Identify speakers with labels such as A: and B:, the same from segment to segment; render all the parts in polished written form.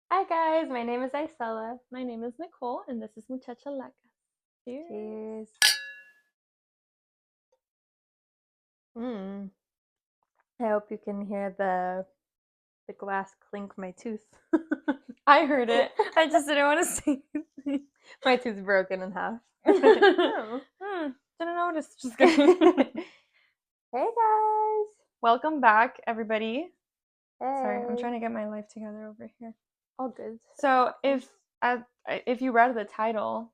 A: Hi guys, my name is Isela.
B: My name is Nicole, and this is Muchacha Lacas. Cheers.
A: Cheers. Mm. I hope you can hear the glass clink my tooth.
B: I heard it. I just didn't want to say anything.
A: My tooth's broken in half.
B: Oh. Didn't notice. Just kidding.
A: Hey guys.
B: Welcome back, everybody.
A: Hey.
B: Sorry, I'm trying to get my life together over here.
A: All good.
B: So, if you read the title,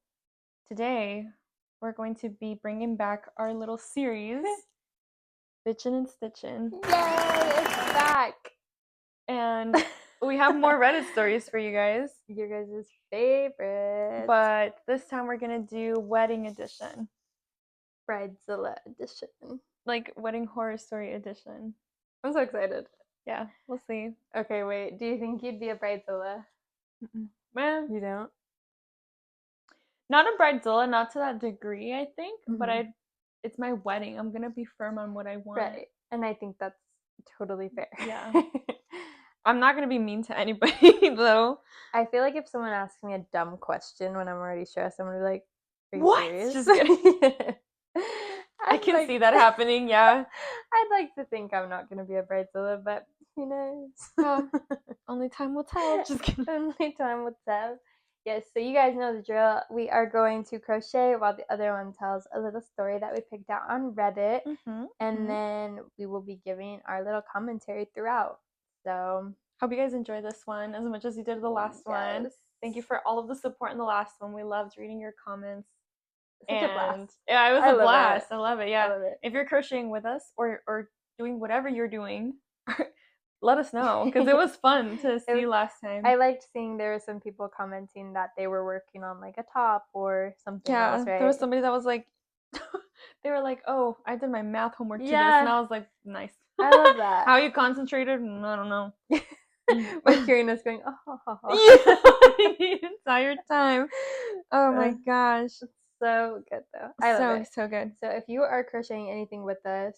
B: today we're going to be bringing back our little series, Bitchin' and Stitchin'.
A: Yay, it's back.
B: And we have more Reddit stories for you guys.
A: Your guys' favorite.
B: But this time we're going to do wedding edition.
A: Bridezilla edition.
B: Like wedding horror story edition.
A: I'm so excited.
B: Yeah, we'll see.
A: Okay, wait. Do you think you'd be a bridezilla?
B: Man,
A: You don't?
B: not a bridezilla, not to that degree, I think. But it's my wedding. I'm gonna be firm on what I want.
A: Right. And I think that's totally fair.
B: Yeah. I'm not gonna be mean to anybody though.
A: I feel like if someone asks me a dumb question when I'm already stressed, I'm gonna be like, "Are you
B: What?
A: serious?"
B: Just kidding. I can see that happening. Yeah.
A: I'd like to think I'm not gonna be a bridezilla, but who knows?
B: Only time will tell. Just kidding.
A: Only time will tell. Yes, so you guys know the drill. We are going to crochet while the other one tells a little story that we picked out on Reddit, and then we will be giving our little commentary throughout. So
B: hope you guys enjoy this one as much as you did the last one. Thank you for all of the support in the last one. We loved reading your comments.
A: Such a blast.
B: Yeah, it was a blast.
A: I
B: love it. Yeah.
A: love it.
B: If you're crocheting with us or doing whatever you're doing, let us know because it was fun to see last time.
A: I liked seeing there were some people commenting that they were working on like a top or something else, right?
B: There was somebody that was like, they were like, "Oh, I did my math homework to this," and I was like, "Nice."
A: I love that.
B: How you concentrated? I don't know.
A: We're hearing us going, "Oh,
B: the entire time." Oh my gosh.
A: So good though. I love it.
B: So good.
A: So if you are crocheting anything with us,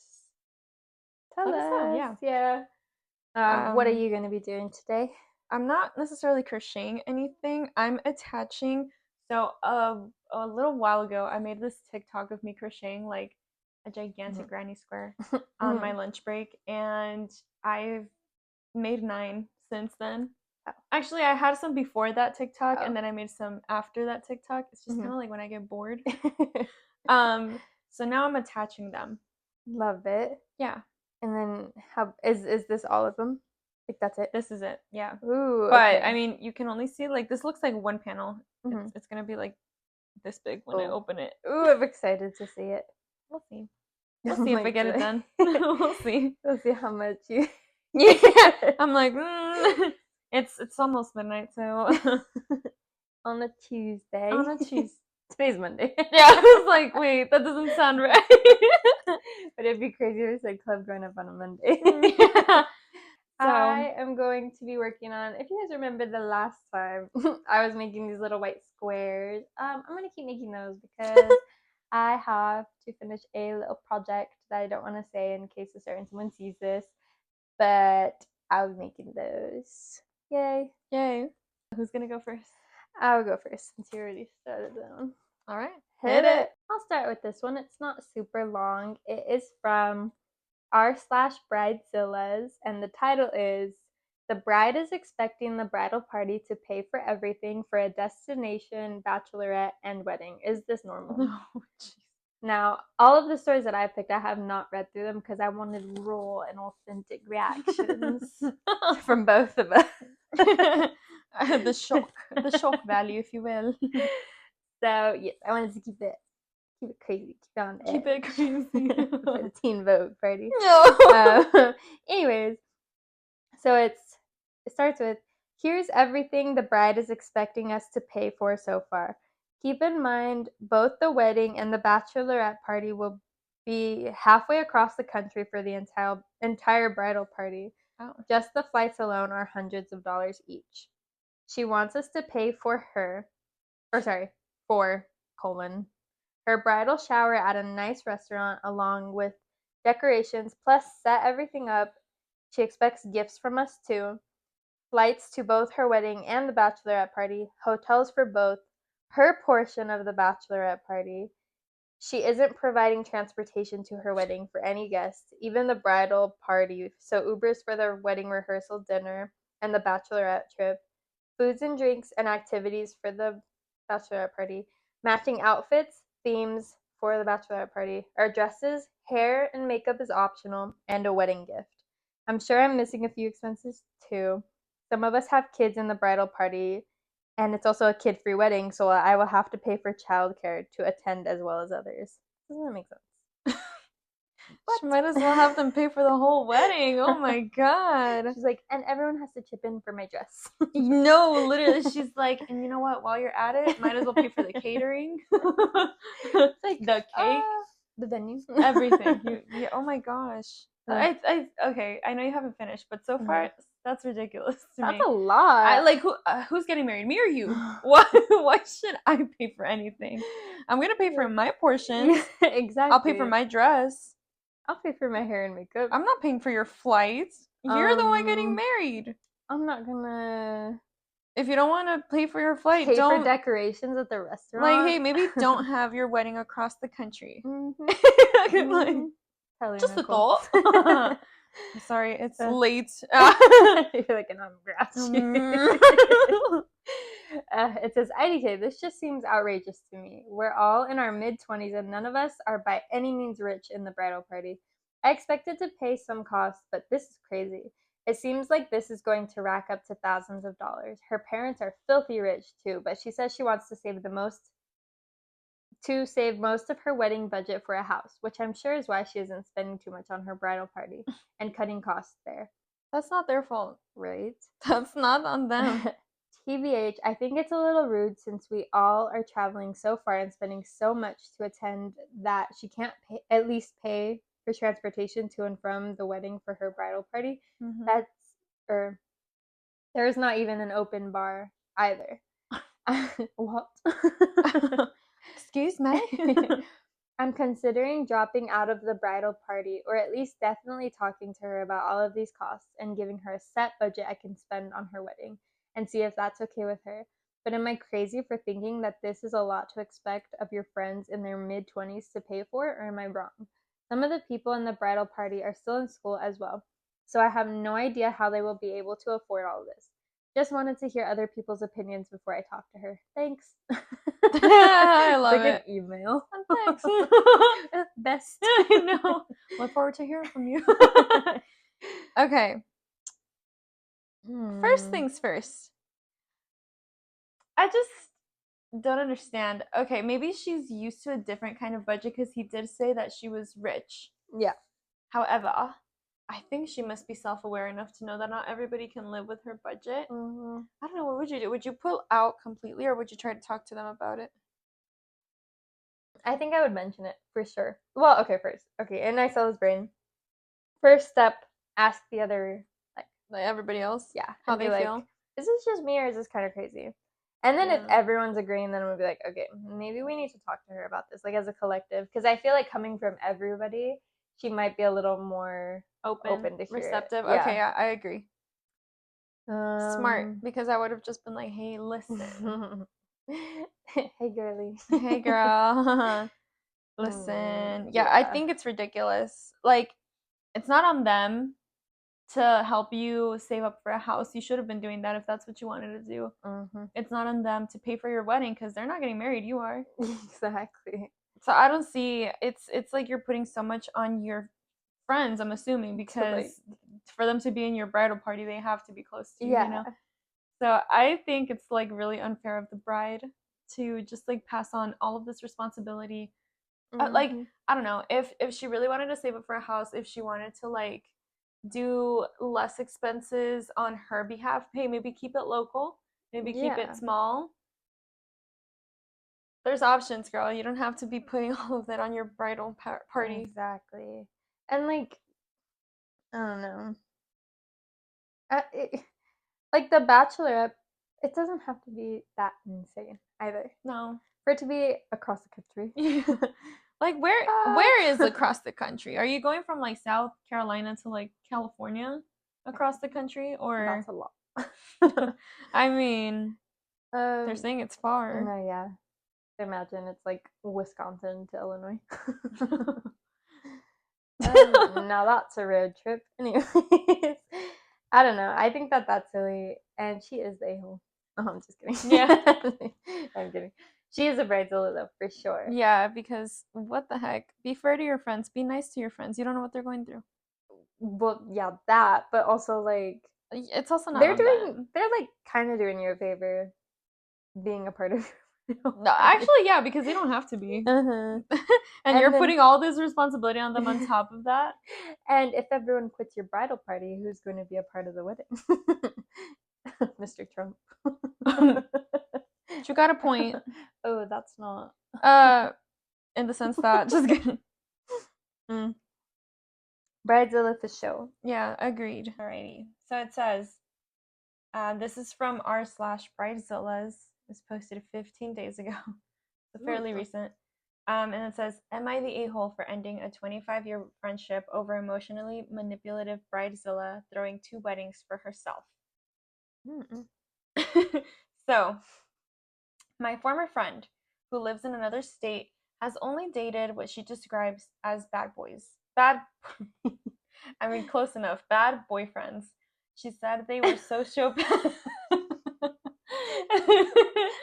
A: tell us.
B: Know,
A: yeah. What are you going to be doing today?
B: I'm not necessarily crocheting anything. I'm attaching. So a little while ago, I made this TikTok of me crocheting like a gigantic granny square on my lunch break, and I've made 9 since then. Actually, I had some before that TikTok, and then I made some after that TikTok. It's just kind of like when I get bored. So now I'm attaching them.
A: Love it.
B: Yeah.
A: And then how is this all of them? Like that's it?
B: This is it. Yeah.
A: Ooh.
B: But I mean, you can only see like this looks like one panel. It's gonna be like this big when I open it.
A: Ooh, I'm excited to see it.
B: We'll see. We'll see if I get it done. We'll see.
A: We'll see how much you.
B: Yeah. I'm like, it's almost midnight, so
A: on a Tuesday.
B: On a Tuesday.
A: Today's Monday.
B: Yeah, I was like, wait, that doesn't sound right.
A: But it'd be crazy if I said club going up on a Monday.
B: Yeah. So,
A: I am going to be working on, if you guys remember the last time, I was making these little white squares. I'm going to keep making those because I have to finish a little project that I don't want to say in case a certain someone sees this. But I'll be making those. Yay.
B: Yay. Who's going to go first?
A: I'll go first since you already started them.
B: All right.
A: Hit it. I'll start with this one. It's not super long. It is from r/Bridezillas, and the title is "The Bride is Expecting the Bridal Party to Pay for Everything for a Destination, Bachelorette, and Wedding. Is this normal?"
B: Oh, geez.
A: Now, all of the stories that I picked, I have not read through them because I wanted raw and authentic reactions from both of us.
B: The shock value, if you will.
A: So yes, I wanted to keep it crazy, keep it on edge.
B: Keep it crazy
A: for the teen vogue party.
B: No.
A: Anyways, so it starts with, "Here's everything the bride is expecting us to pay for so far. Keep in mind, both the wedding and the bachelorette party will be halfway across the country for the entire bridal party.
B: Oh.
A: Just the flights alone are hundreds of dollars each. She wants us to pay for her bridal shower at a nice restaurant along with decorations, plus set everything up. She expects gifts from us too. flights to both her wedding and the bachelorette party, hotels for both, her portion of the bachelorette party. She isn't providing transportation to her wedding for any guests, even the bridal party, so Ubers for the wedding rehearsal dinner and the bachelorette trip, foods and drinks and activities for the bachelorette party, matching outfits, themes for the bachelorette party, our dresses, hair and makeup is optional, and a wedding gift. I'm sure I'm missing a few expenses too. Some of us have kids in the bridal party, and it's also a kid-free wedding, so I will have to pay for childcare to attend as well as others. Doesn't that make sense?
B: She might as well have them pay for the whole wedding. Oh my god.
A: She's like, and everyone has to chip in for my dress.
B: No, literally, she's like, and you know what? While you're at it, might as well pay for the catering,
A: Like,
B: the cake,
A: the venue,
B: everything. Oh my gosh. Okay. I know you haven't finished, but so far that's ridiculous to me.
A: That's a lot.
B: I like who's getting married, me or you? Why should I pay for anything? I'm gonna pay for my portions.
A: Exactly.
B: I'll pay for my dress.
A: I'll pay for my hair and makeup.
B: I'm not paying for your flights. You're the one getting married.
A: I'm not gonna.
B: If you don't want to pay for your flight,
A: pay
B: don't
A: for decorations at the restaurant.
B: like, hey, maybe don't have your wedding across the country. Like, just a thought. I'm sorry, it's late.
A: You're like, and I'm grassy. It says, IDK, this just seems outrageous to me. We're all in our mid-20s and none of us are by any means rich in the bridal party. I expected to pay some costs, but this is crazy. It seems like this is going to rack up to thousands of dollars. Her parents are filthy rich too, but she says she wants to save most of her wedding budget for a house, which I'm sure is why she isn't spending too much on her bridal party and cutting costs there.
B: That's not their fault,
A: right?
B: That's not on them.
A: TBH, I think it's a little rude since we all are traveling so far and spending so much to attend that she can't at least pay for transportation to and from the wedding for her bridal party. There's not even an open bar either. What?
B: Excuse me?
A: I'm considering dropping out of the bridal party, or at least definitely talking to her about all of these costs and giving her a set budget I can spend on her wedding and see if that's okay with her. But am I crazy for thinking that this is a lot to expect of your friends in their mid-20s to pay for, or am I wrong? Some of the people in the bridal party are still in school as well, so I have no idea how they will be able to afford all of this. Just wanted to hear other people's opinions before I talk to her. Thanks.
B: I love
A: it's like
B: it.
A: an email.
B: Thanks.
A: Best.
B: I know. Look forward to hearing from you. Okay. First things first. I just don't understand. Okay, maybe she's used to a different kind of budget because he did say that she was rich.
A: Yeah.
B: However, I think she must be self-aware enough to know that not everybody can live with her budget. I don't know, what would you do? Would you pull out completely or would you try to talk to them about it?
A: I think I would mention it for sure. Well, okay, first. Okay, in Icella's brain. First step, ask the other,
B: like everybody else?
A: Yeah.
B: How they feel?
A: Is this just me or is this kind of crazy? And then if everyone's agreeing, then I'm going to be like, okay, maybe we need to talk to her about this, like as a collective. Because I feel like coming from everybody, she might be a little more open to hear
B: receptive.
A: It. Yeah.
B: Okay, yeah, I agree. Smart, because I would have just been like, hey, listen.
A: Hey, girly.
B: Hey, girl. Listen. Yeah, I think it's ridiculous. Like, it's not on them to help you save up for a house. You should have been doing that if that's what you wanted to do. It's not on them to pay for your wedding because they're not getting married. You are.
A: Exactly.
B: So I don't see, it's like you're putting so much on your friends, I'm assuming, because for them to be in your bridal party, they have to be close to you, you know? So I think it's like really unfair of the bride to just like pass on all of this responsibility. Like, I don't know, if she really wanted to save up for a house, if she wanted to like do less expenses on her behalf, hey, maybe keep it local, maybe keep it small. There's options, girl. You don't have to be putting all of that on your bridal party.
A: Exactly. And like, I don't know. Like the Bachelorette, it doesn't have to be that insane either.
B: No.
A: For it to be across the country.
B: Like where is across the country? Are you going from like South Carolina to like California across the country, or
A: that's a lot.
B: I mean, they're
A: Um,
B: saying it's far.
A: no, yeah. Imagine it's like Wisconsin to Illinois. Now that's a road trip. Anyways, I don't know. I think that that's silly, and she is the a-hole. Oh, I'm just kidding.
B: Yeah.
A: I'm kidding. She is a bridezilla though, for sure.
B: Yeah, because what the heck? Be fair to your friends. Be nice to your friends. You don't know what they're going through.
A: Well, yeah, that, but also like
B: It's also not on them.
A: they're like kind of doing you a favor, being a part of.
B: No, actually, yeah, because they don't have to be.
A: Uh-huh.
B: And you're putting all this responsibility on them on top of that.
A: And if everyone quits your bridal party, who's going to be a part of the wedding? Mr. Trump.
B: You got a point.
A: Oh, that's not.
B: In the sense that, just kidding.
A: Bridezilla for show.
B: Yeah, agreed. Alrighty. So it says, this is from r/Bridezillas. It was posted 15 days ago. So fairly recent. And it says, am I the a-hole for ending a 25-year friendship over emotionally manipulative bridezilla throwing 2 weddings for herself? So, my former friend, who lives in another state, has only dated what she describes as bad boys. I mean, close enough. Bad boyfriends. She said they were sociopaths.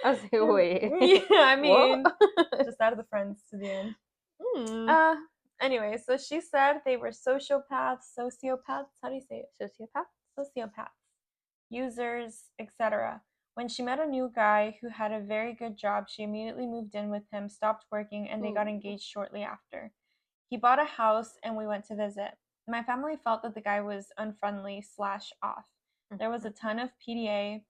A: I was like, wait.
B: Yeah, I mean, just add the friends to the end. Anyway, so she said they were sociopaths. How do you say it? Sociopaths, users, etc. When she met a new guy who had a very good job, she immediately moved in with him, stopped working, and they got engaged shortly after. He bought a house and we went to visit. My family felt that the guy was unfriendly/off. There was a ton of PDA,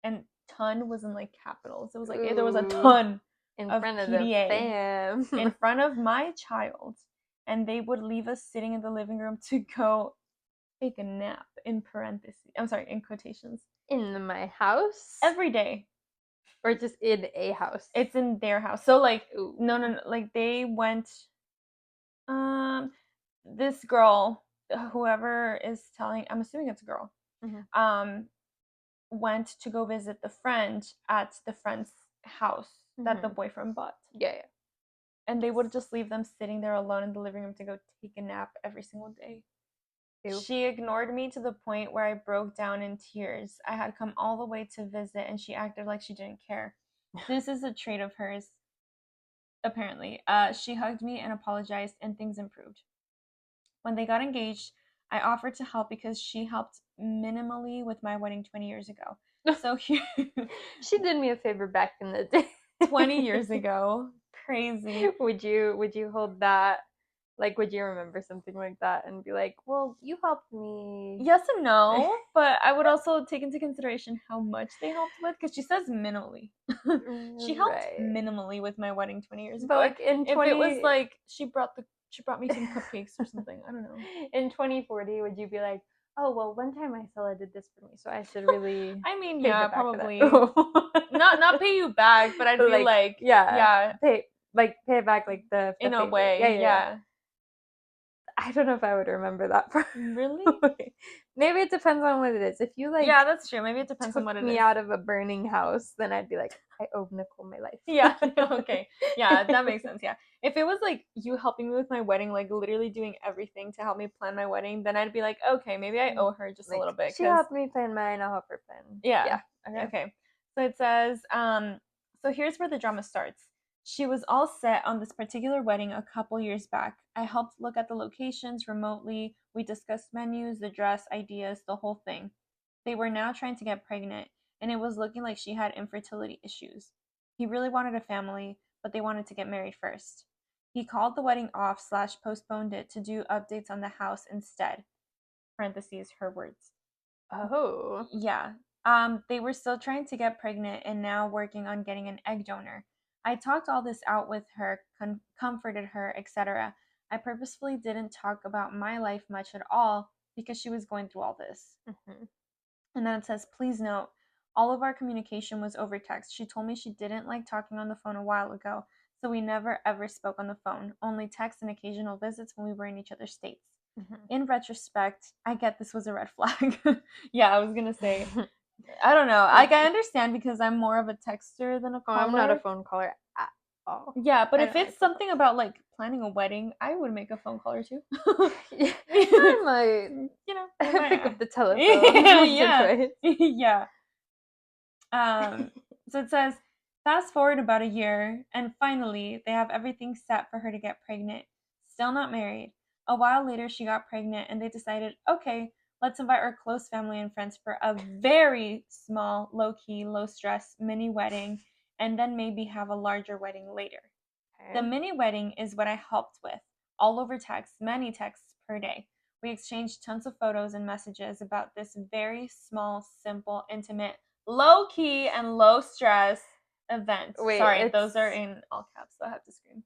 B: and ton was in like capitals. It was like there was a ton
A: in
B: of
A: front of
B: PDA
A: the fam.
B: in front of my child, and they would leave us sitting in the living room to go take a nap, in parentheses. I'm sorry, in quotations.
A: In my house?
B: Every day.
A: Or just in a house?
B: It's in their house. So like, no, like they went, this girl, whoever is telling, I'm assuming it's a girl, went to go visit the friend at the friend's house that the boyfriend bought.
A: Yeah.
B: And they would just leave them sitting there alone in the living room to go take a nap every single day. Ew. She ignored me to the point where I broke down in tears. I had come all the way to visit and she acted like she didn't care. This is a trait of hers, apparently. She hugged me and apologized and things improved. When they got engaged, I offered to help because she helped minimally with my wedding 20 years ago. So here,
A: she did me a favor back in the day.
B: 20 years ago. Crazy.
A: Would you hold that? Like, would you remember something like that and be like, well, you helped me?
B: Yes and no, but I would also take into consideration how much they helped with, because she says minimally. She helped minimally with my wedding 20 years ago. But like if it was like she brought me some cupcakes or something, I don't know.
A: In 2040, would you be like, oh, well, one time I Stella did this for me, so I should really
B: I mean, yeah, probably. not pay you back, but I'd be like
A: yeah, pay it back like the
B: in a
A: favor.
B: way, yeah.
A: I don't know if I would remember that part.
B: Really?
A: Maybe it depends on what it is. If you like,
B: yeah, that's true. Maybe it depends on what it is.
A: Me out of a burning house, then I'd be like, I owe Nicole my life.
B: Yeah. Okay. Yeah, that makes sense. Yeah. If it was like you helping me with my wedding, like literally doing everything to help me plan my wedding, then I'd be like, okay, maybe I owe her just a little bit.
A: She helped me plan mine. I'll help her plan.
B: Yeah. Okay. So it says, so here's where the drama starts. She was all set on this particular wedding a couple years back. I helped look at the locations remotely. We discussed menus, the dress, ideas, the whole thing. They were now trying to get pregnant, and it was looking like she had infertility issues. He really wanted a family, but they wanted to get married first. He called the wedding off / postponed it to do updates on the house instead. Parentheses, her words.
A: Oh.
B: Yeah. They were still trying to get pregnant and now working on getting an egg donor. I talked all this out with her, comforted her, etc. I purposefully didn't talk about my life much at all because she was going through all this. And then it says, please note, all of our communication was over text. She told me she didn't like talking on the phone a while ago, so we never ever spoke on the phone, only text and occasional visits when we were in each other's states. In retrospect, I get this was a red flag. Yeah, I was gonna say, I don't know. Like I understand because I'm more of a texter than a
A: Oh,
B: caller.
A: I'm not a phone caller at all.
B: Yeah, but
A: I
B: if
A: don't like
B: it's
A: phone
B: something about like planning a wedding, I would make a phone caller too.
A: Yeah, I might
B: You know, I might.
A: pick up the telephone once or
B: Yeah,
A: twice.
B: yeah. So it says, fast forward about a year, and finally they have everything set for her to get pregnant. Still not married. A while later, she got pregnant, and they decided, okay, let's invite our close family and friends for a very small, low key, low stress mini wedding, and then maybe have a larger wedding later. The
A: Okay.
B: mini wedding is what I helped with, all over text, many texts per day. We exchanged tons of photos and messages about this very small, simple, intimate, low key, and low stress event.
A: Wait,
B: Sorry, those are in all caps, so I have to scream.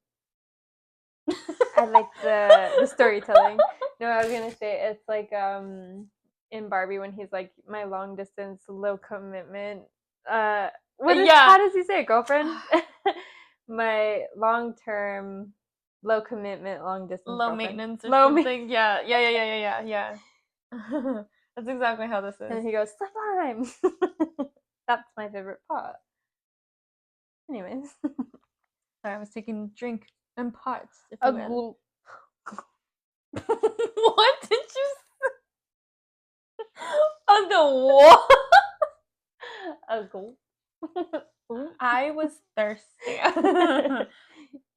A: I like the storytelling. No, I was gonna say it's like in Barbie when he's like my long distance, low commitment. How does he say it, girlfriend? My long term, low commitment, long distance
B: Low
A: girlfriend.
B: maintenance or
A: Low
B: something. Yeah. That's exactly how this is.
A: And he goes, sublime. That's my favorite part. Anyways.
B: Sorry, I was taking a drink and pots. If
A: A
B: you will.
A: ghoul.
B: What did you say? On the wall?
A: A ghoul.
B: I was thirsty.
A: What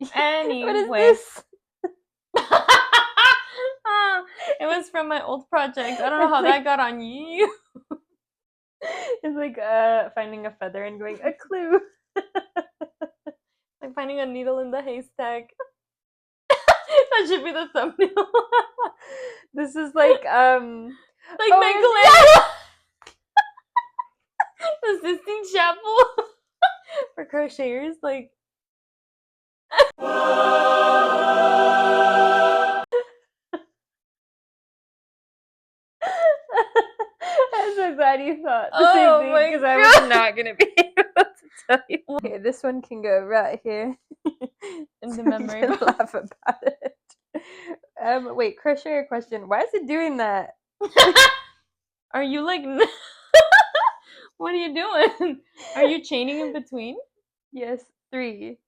A: is
B: Anyway.
A: this?
B: It was from my old project. I don't know how that got on you.
A: It's like finding a feather and going, a clue.
B: Like finding a needle in the haystack. That should be the thumbnail.
A: This is like
B: like my the Sistine Chapel for crocheters. Like
A: I'm so glad you thought the same thing because I was not gonna be able to tell you. Okay, this one can go right here
B: in
A: so
B: the memory
A: we can laugh about it. Wait, crochet question. Why is it doing that?
B: Are you like what are you doing? Are you chaining in between?
A: Yes, 3.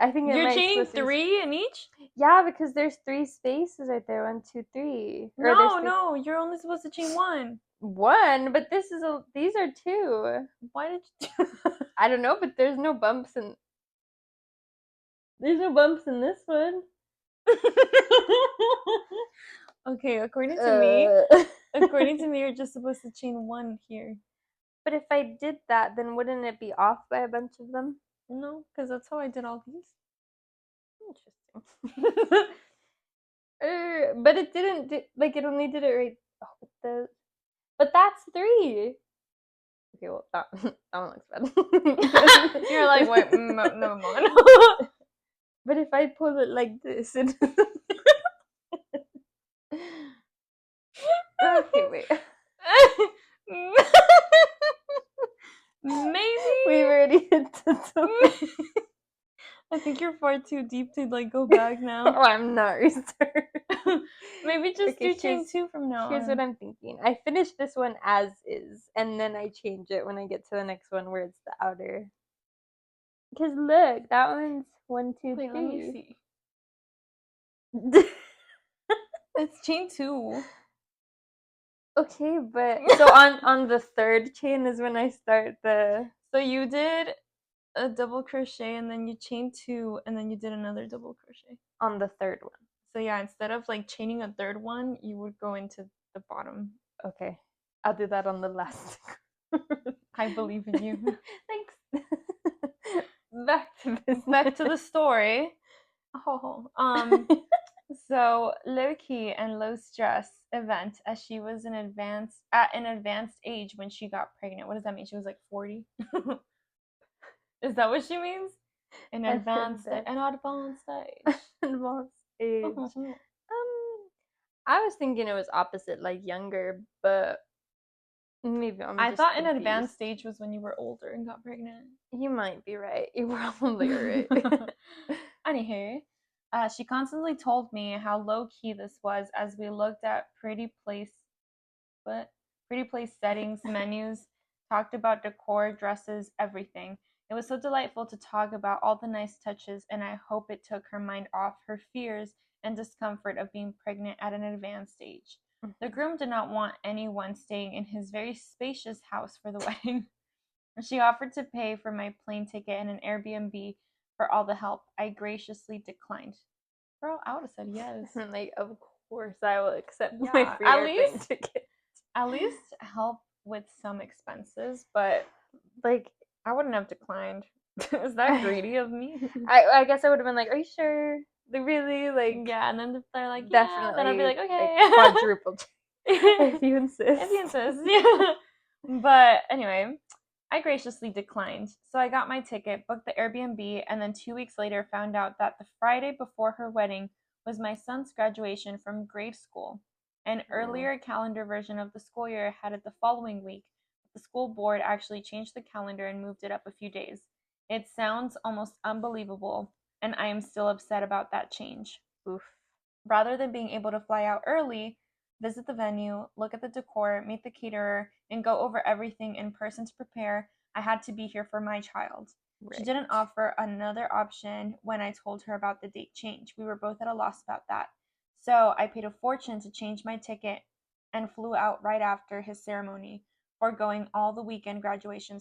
A: I think it
B: You're
A: might
B: chaining
A: supposed to be
B: 3 in each?
A: Yeah, because there's 3 spaces right there. 1, 2, 3. Or there's 3.
B: No, you're only supposed to chain 1.
A: 1, but these are 2.
B: Why did you do
A: I don't know, but there's no bumps in this one.
B: Okay, according to me, you're just supposed to chain 1 here.
A: But if I did that, then wouldn't it be off by a bunch of them?
B: No, because that's how I did all these.
A: Interesting. But it didn't like it only did it right. Oh, but that's 3. Okay, well that one looks bad.
B: You're like, wait, never mind.
A: But if I pull it like this, it okay, wait.
B: Maybe
A: We've already hit the top.
B: I think you're far too deep to like go back now.
A: Oh, I'm not restarting.
B: Maybe just
A: Okay,
B: do chain 2 from now
A: Here's
B: on.
A: what I'm thinking. I finish this one as is, and then I change it when I get to the next one where it's the outer. Because look, that one's 1, 2, 3.
B: Wait, let me see. It's chain 2.
A: Okay, but so on the 3rd chain is when I start the.
B: So you did a double crochet and then you chained 2 and then you did another double crochet
A: On the 3rd one.
B: So yeah, instead of like chaining a 3rd one, you would go into the bottom.
A: Okay, I'll do that on the last.
B: I believe in you.
A: Thanks.
B: Back to the story. Oh, so low key and low stress event as she was at an advanced age when she got pregnant. What does that mean? She was like 40. Is that what she means? An advanced age.
A: Advanced age. I was thinking it was opposite, like younger, but maybe
B: I thought an advanced stage was when you were older and got pregnant.
A: You might be right. You probably are right.
B: Anywho, she constantly told me how low key this was as we looked at pretty place settings, menus, talked about decor, dresses, everything. It was so delightful to talk about all the nice touches, and I hope it took her mind off her fears and discomfort of being pregnant at an advanced age. The groom did not want anyone staying in his very spacious house for the wedding. She offered to pay for my plane ticket and an Airbnb for all the help. I graciously declined. Girl, I would have said yes.
A: Like, of course I will accept my
B: Yeah,
A: free
B: at
A: airplane
B: least
A: ticket.
B: at least help with some expenses, but
A: Like,
B: I wouldn't have declined. Is that greedy of me?
A: I guess I would have been like, "Are you sure? They really like?"
B: Yeah, and then if they're like, yeah,
A: Definitely,
B: then I'd be like, okay.
A: quadruple if you insist.
B: If you insist, yeah. But anyway, I graciously declined. So I got my ticket, booked the Airbnb, and then 2 weeks later found out that the Friday before her wedding was my son's graduation from grade school. An earlier calendar version of the school year had it the following week. The school board actually changed the calendar and moved it up a few days. It sounds almost unbelievable, and I am still upset about that change.
A: Oof.
B: Rather than being able to fly out early, visit the venue, look at the decor, meet the caterer, and go over everything in person to prepare, I had to be here for my child.
A: Right.
B: She didn't offer another option when I told her about the date change. We were both at a loss about that. So I paid a fortune to change my ticket and flew out right after his ceremony, foregoing all the weekend graduation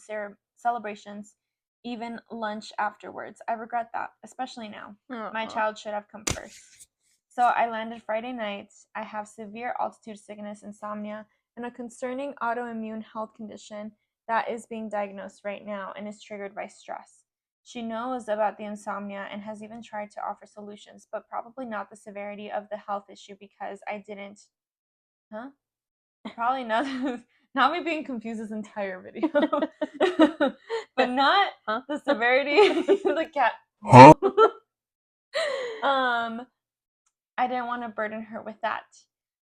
B: celebrations, even lunch afterwards. I regret that, especially now. My child should have come first. So I landed Friday night. I have severe altitude sickness, insomnia, and a concerning autoimmune health condition that is being diagnosed right now and is triggered by stress. She knows about the insomnia and has even tried to offer solutions, but probably not the severity of the health issue because I didn't. Probably not. Not me being confused this entire video. But not the severity of the cat. I didn't want to burden her with that.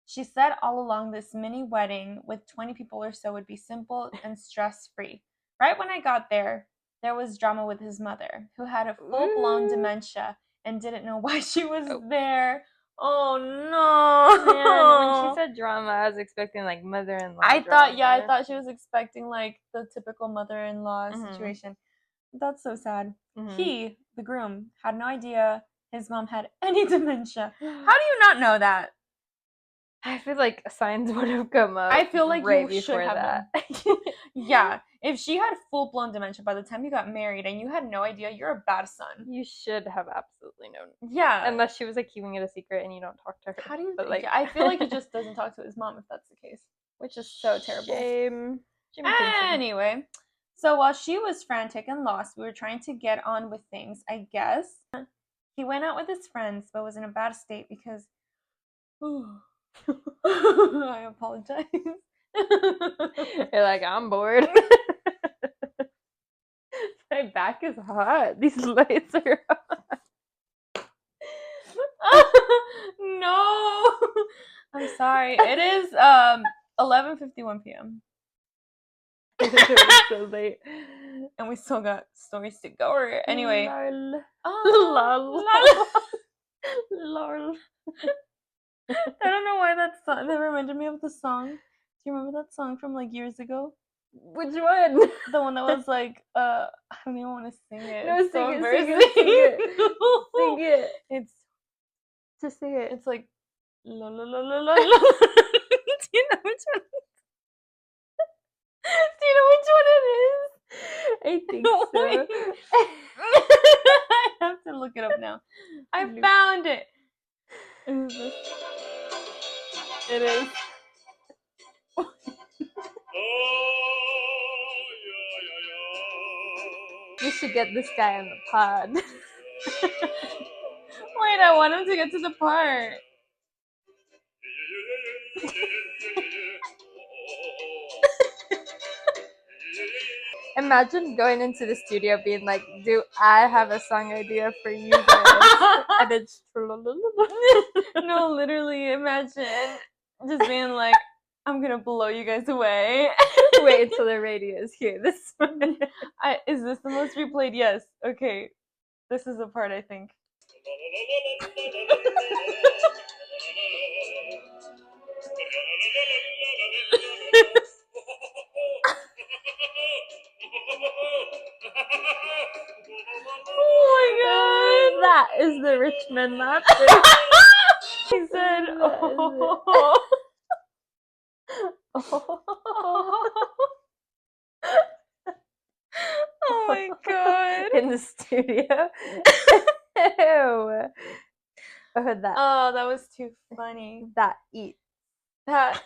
B: She said all along this mini wedding with 20 people or so would be simple and stress-free. Right when I got there, there was drama with his mother, who had a full-blown dementia and didn't know why she was there. Oh no.
A: Man, when she said drama, I was expecting like mother-in-law
B: I
A: drama.
B: thought she was expecting like the typical mother-in-law situation. That's so sad. He, the groom, had no idea his mom had any dementia. How do you not know that?
A: I feel like signs would have come up.
B: I feel like
A: right
B: you should have
A: that.
B: Yeah, if she had full-blown dementia by the time you got married and you had no idea, you're a bad son.
A: You should have absolutely known.
B: Yeah.
A: Unless she was like keeping it a secret and you don't talk to her.
B: How do you?
A: But like,
B: I feel like he just doesn't talk to his mom if that's the case, which is so terrible.
A: Shame.
B: Anyway, so while she was frantic and lost, we were trying to get on with things, I guess. He went out with his friends, but was in a bad state because. I apologize.
A: You're like, I'm bored. My back is hot. These lights are hot.
B: No. I'm sorry. It is 11:51 p.m.
A: It's so late.
B: And we still got stories to go. Anyway.
A: Lol.
B: Oh,
A: lol. Lol.
B: I don't know why that reminded me of the song. Do you remember that song from like years ago?
A: Which one?
B: The one that was like, I don't even want to sing it.
A: No,
B: it's
A: sing
B: so
A: it,
B: embarrassing.
A: sing it. Sing it.
B: It's
A: just sing it.
B: It's like la la la la la. Do you know which one? Do you know which one it is?
A: I think so.
B: I have to look it up now. I found it. It is.
A: You should get this guy on the pod.
B: Wait, I want him to get to the part.
A: Imagine going into the studio being like, do I have a song idea for you guys? And it's
B: no, literally, imagine just being like, I'm gonna blow you guys away.
A: Wait until the radio is here. This one.
B: Is this the most replayed? Yes. Okay. This is the part, I think.
A: That is the rich man laughter.
B: He said,
A: oh.
B: oh. Oh my god.
A: In the studio. Ew. Oh,
B: that was too funny.
A: that eats.
B: That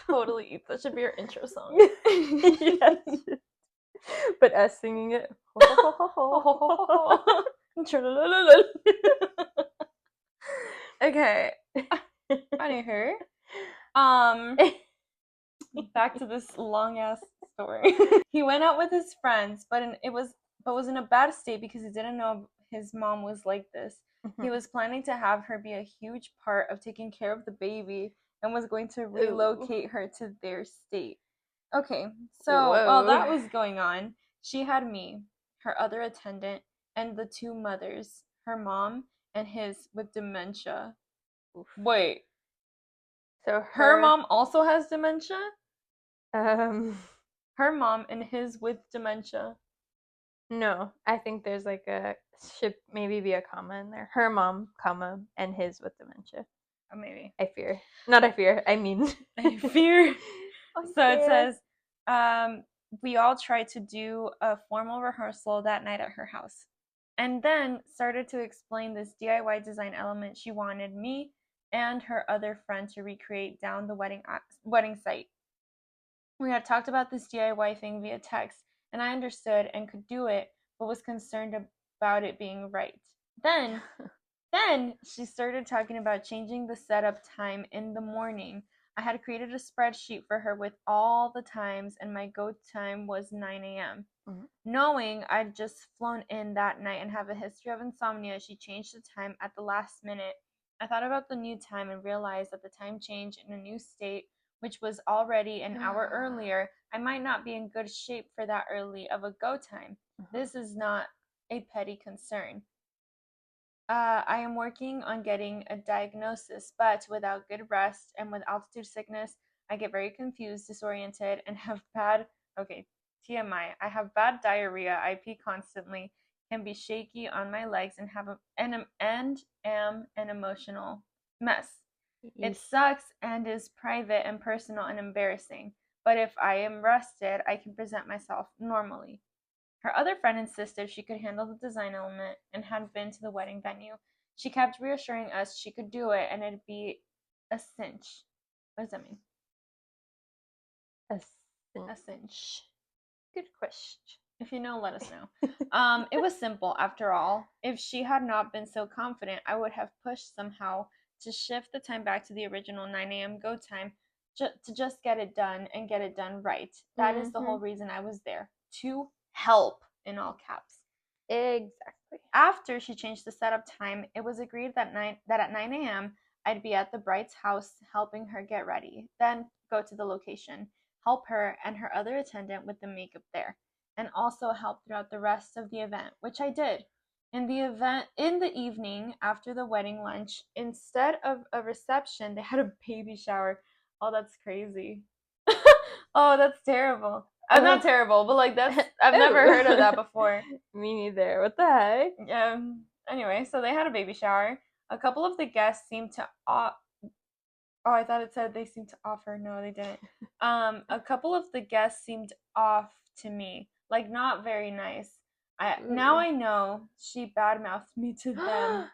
B: totally eats. That should be our intro song.
A: Yes. But us singing it.
B: Okay. Anywho, back to this long ass story. He went out with his friends, but was in a bad state because he didn't know his mom was like this. He was planning to have her be a huge part of taking care of the baby and was going to relocate her to their state. Okay, so while that was going on, she had me, her other attendant, and the two mothers, her mom and his with dementia.
A: Oof.
B: Wait.
A: So
B: her mom also has dementia?
A: Her
B: mom and his with dementia.
A: No, I think there's like should maybe be a comma in there. Her mom, comma, and his with dementia.
B: Oh, maybe.
A: I fear. Not I fear. I mean.
B: I fear. It says, we all tried to do a formal rehearsal that night at her house, and then started to explain this DIY design element she wanted me and her other friend to recreate down the wedding site. We had talked about this DIY thing via text, and I understood and could do it, but was concerned about it being right. Then she started talking about changing the setup time in the morning. I had created a spreadsheet for her with all the times, and my go time was 9 a.m. Mm-hmm. Knowing I'd just flown in that night and have a history of insomnia, she changed the time at the last minute. I thought about the new time and realized that the time change in a new state, which was already an hour earlier, I might not be in good shape for that early of a go time. This is not a petty concern. I am working on getting a diagnosis, but without good rest and with altitude sickness, I get very confused, disoriented, and have TMI. I have bad diarrhea. I pee constantly, can be shaky on my legs, and am an emotional mess. It sucks and is private and personal and embarrassing. But if I am rested, I can present myself normally. Her other friend insisted she could handle the design element and had been to the wedding venue. She kept reassuring us she could do it and it'd be a cinch. What does that mean? A cinch.
A: Good question.
B: If you know, let us know. It was simple, after all. If she had not been so confident, I would have pushed somehow to shift the time back to the original 9 a.m. go time to just get it done and get it done right. That is the whole reason I was there. To help, in all caps.
A: Exactly.
B: After she changed the setup time, it was agreed that at 9 a.m. I'd be at the bride's house helping her get ready, then go to the location, help her and her other attendant with the makeup there, and also help throughout the rest of the event, which I did. In the evening after the wedding lunch, instead of a reception, they had a baby shower. Oh, that's crazy. Oh, that's terrible. I'm not terrible, but like I've never heard of that before.
A: Me neither. What the heck?
B: Anyway, so they had a baby shower. A couple of the guests seemed to Oh, I thought it said they seemed to offer. No, they didn't. A couple of the guests seemed off to me, like not very nice. Now I know she badmouthed me to them.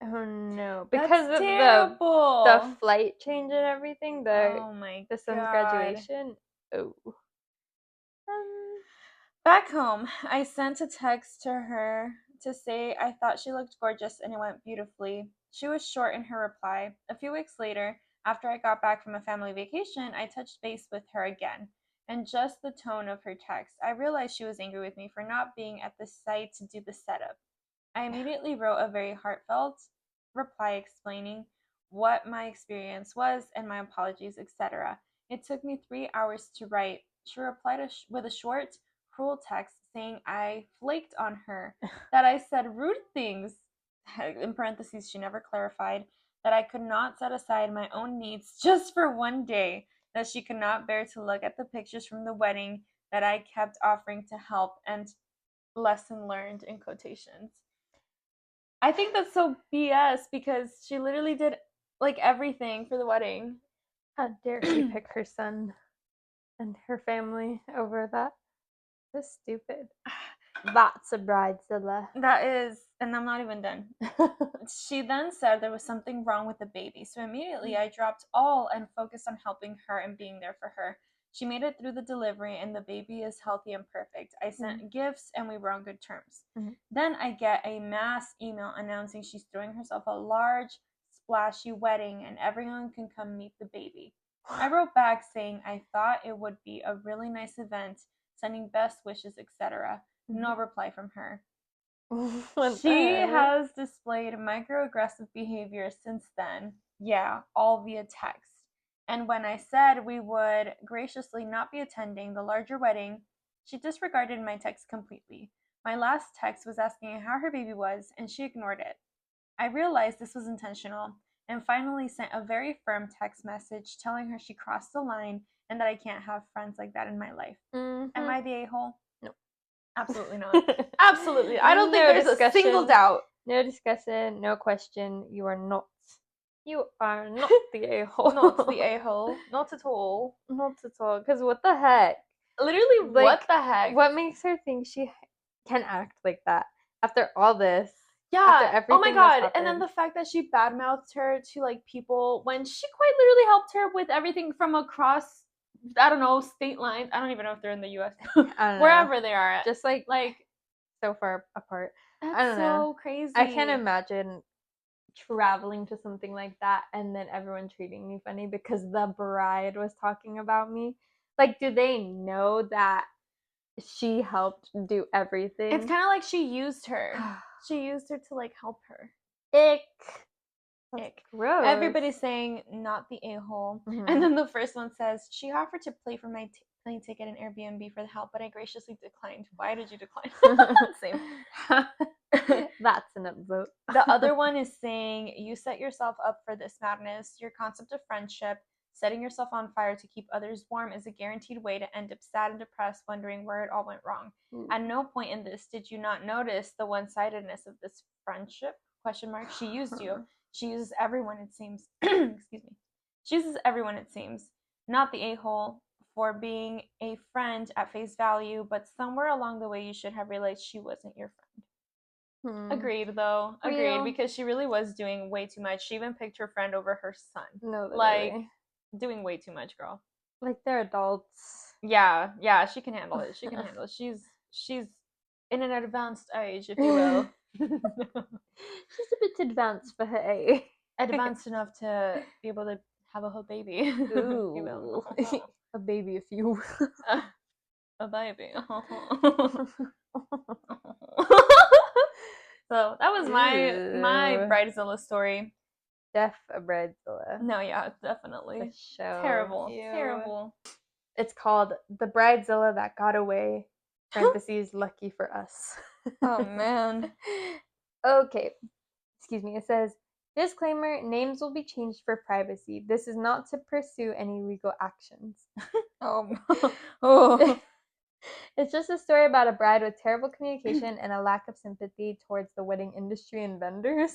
A: Oh no! Because
B: That's
A: of
B: terrible.
A: the flight change and everything.
B: Oh my
A: the son's graduation. Oh.
B: Back home, I sent a text to her to say I thought she looked gorgeous and it went beautifully. She was short in her reply. A few weeks later, after I got back from a family vacation, I touched base with her again. And just the tone of her text, I realized she was angry with me for not being at the site to do the setup. I immediately wrote a very heartfelt reply explaining what my experience was and my apologies, etc. It took me 3 hours to write. She replied with a short, cruel text saying I flaked on her, that I said rude things, in parentheses, she never clarified, that I could not set aside my own needs just for one day, that she could not bear to look at the pictures from the wedding, that I kept offering to help, and lesson learned in quotations. I think that's so BS because she literally did like everything for the wedding.
A: How dare she pick her son and her family over that? That's stupid. That's a bridezilla.
B: That is, and I'm not even done. She then said there was something wrong with the baby, so immediately I dropped all and focused on helping her and being there for her. She made it through the delivery and the baby is healthy and perfect. I sent gifts and we were on good terms. Then I get a mass email announcing she's throwing herself a large, splashy wedding and everyone can come meet the baby. I wrote back saying I thought it would be a really nice event, sending best wishes, etc. No reply from her. She has displayed microaggressive behavior since then. Yeah, all via text. And when I said we would graciously not be attending the larger wedding, she disregarded my text completely. My last text was asking how her baby was, and she ignored it. I realized this was intentional and finally sent a very firm text message telling her she crossed the line and that I can't have friends like that in my life. Am I the a-hole?
A: No.
B: Absolutely not. Absolutely. I don't think there's a single doubt.
A: No discussion, no question. You are not. You are not the a-hole.
B: Not the a-hole. Not at all.
A: Not at all. Because what the heck?
B: Literally, like, what the heck?
A: What makes her think she can act like that after all this?
B: Yeah. Oh my god. And then the fact that she badmouthed her to like people when she quite literally helped her with everything from across, I don't know, state lines. I don't even know if they're in the US. Wherever they are at.
A: Just like so far apart.
B: That's
A: I don't know.
B: So crazy.
A: I can't imagine traveling to something like that and then everyone treating me funny because the bride was talking about me. Like, do they know that she helped do everything?
B: It's kind of like she used her. She used her to like help her.
A: Ick.
B: Ick. Gross. Everybody's saying not the a-hole. And then the first one says, she offered to pay for my plane ticket and Airbnb for the help, but I graciously declined. Why did you decline? Same.
A: That's an upvote.
B: The other one is saying, you set yourself up for this madness. Your concept of friendship, setting yourself on fire to keep others warm, is a guaranteed way to end up sad and depressed, wondering where it all went wrong. At no point in this did you not notice the one-sidedness of this friendship? ? She used you. She uses everyone, it seems. Excuse me. She uses everyone, it seems. Not the a-hole for being a friend at face value, but somewhere along the way you should have realized she wasn't your friend. Agreed, though. Agreed, because she really was doing way too much. She even picked her friend over her son.
A: No, literally.
B: Like, doing way too much, girl.
A: Like, they're adults.
B: Yeah, she can handle it. She can handle it. She's in an advanced age, if you will.
A: She's a bit advanced for her age.
B: Advanced enough to be able to have a whole baby.
A: Ooh. You will. A baby, if you will.
B: A baby. So that was my bridezilla story.
A: Def a bridezilla.
B: No, yeah, definitely. Terrible. Terrible.
A: It's called The Bridezilla That Got Away. Parentheses, lucky for us.
B: Oh man.
A: Okay. Excuse me. It says, disclaimer, names will be changed for privacy. This is not to pursue any legal actions.
B: Oh.
A: It's just a story about a bride with terrible communication and a lack of sympathy towards the wedding industry and vendors.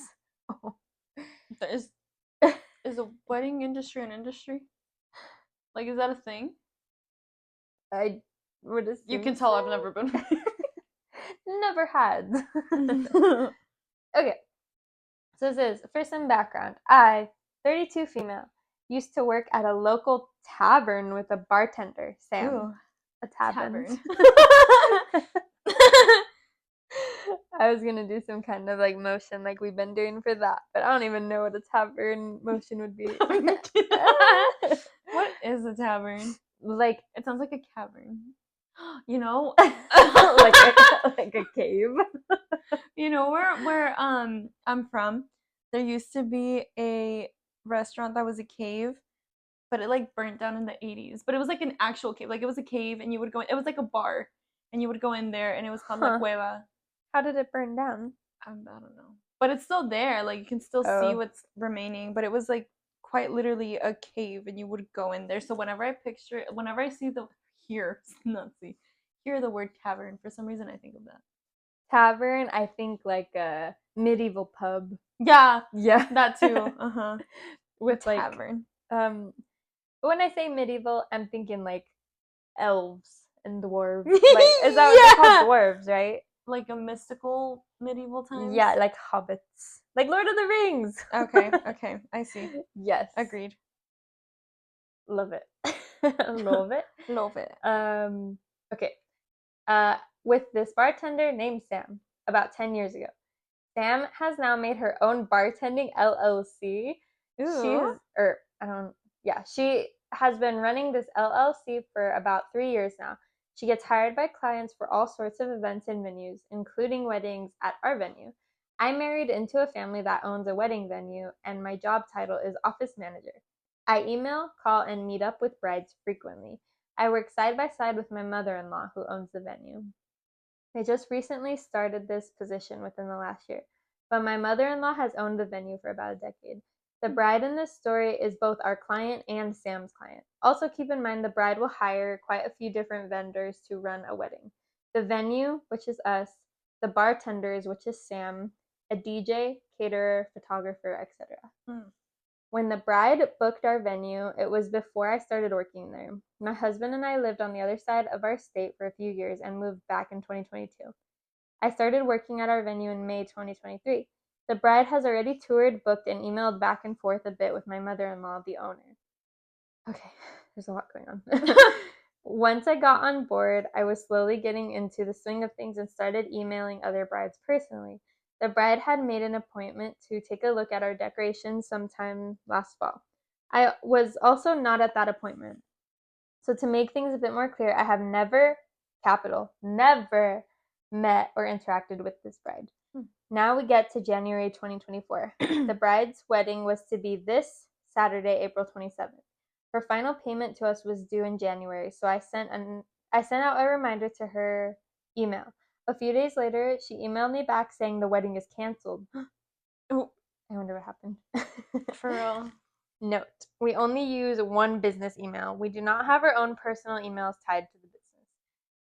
B: Is the wedding industry an industry? Like, is that a thing?
A: I would assume.
B: You can tell I've never been.
A: Never had. Okay. So this is, for some background, I, 32 female, used to work at a local tavern with a bartender, Sam.
B: Ooh.
A: A tavern. I was gonna do some kind of like motion like we've been doing for that, but I don't even know what a tavern motion would be.
B: What is a tavern?
A: Like,
B: it sounds like a cavern. You know,
A: like a cave.
B: You know where I'm from, there used to be a restaurant that was a cave, but it like burnt down in the 80s. But it was like an actual cave. Like, it was a cave and you would go in, it was like a bar and you would go in there and it was called La Cueva.
A: How did it burn down?
B: I don't know. But it's still there. Like, you can still see what's remaining. But it was like quite literally a cave and you would go in there. So whenever I hear the word cavern, for some reason I think of that.
A: Tavern, I think like a medieval pub.
B: Yeah,
A: Yeah.
B: that too. Uh-huh.
A: With
B: Tavern.
A: like when I say medieval, I'm thinking like elves and dwarves. Like is that they're called dwarves, right?
B: Like a mystical medieval times?
A: Yeah, like hobbits. Like Lord of the Rings.
B: Okay, I see.
A: Yes.
B: Agreed.
A: Love it. Love it.
B: Love it.
A: Okay. With this bartender named Sam about 10 years ago. Sam has now made her own bartending LLC.
B: Ooh.
A: She has been running this LLC for about 3 years now. She gets hired by clients for all sorts of events and venues, including weddings at our venue. I married into a family that owns a wedding venue, and my job title is office manager. I email, call, and meet up with brides frequently. I work side by side with my mother in law, who owns the venue. I just recently started this position within the last year, but my mother in law has owned the venue for about a decade. The bride in this story is both our client and Sam's client. Also, keep in mind the bride will hire quite a few different vendors to run a wedding: the venue, which is us, the bartenders, which is Sam, a DJ, caterer, photographer, etc. When the bride booked our venue, it was before I started working there. My husband and I lived on the other side of our state for a few years and moved back in 2022. I started working at our venue in May 2023. The bride has already toured, booked, and emailed back and forth a bit with my mother in law, the owner. Okay, there's a lot going on. Once I got on board, I was slowly getting into the swing of things and started emailing other brides personally. The bride had made an appointment to take a look at our decorations sometime last fall. I was also not at that appointment. So, to make things a bit more clear, I have never, capital, never met or interacted with this bride. Now we get to January 2024. The bride's wedding was to be this Saturday, April 27th. Her final payment to us was due in January, so I sent out a reminder to her email. A few days later, she emailed me back saying the wedding is canceled. Oh, I wonder what happened.
B: For real.
A: Note: we only use one business email. We do not have our own personal emails tied to the business.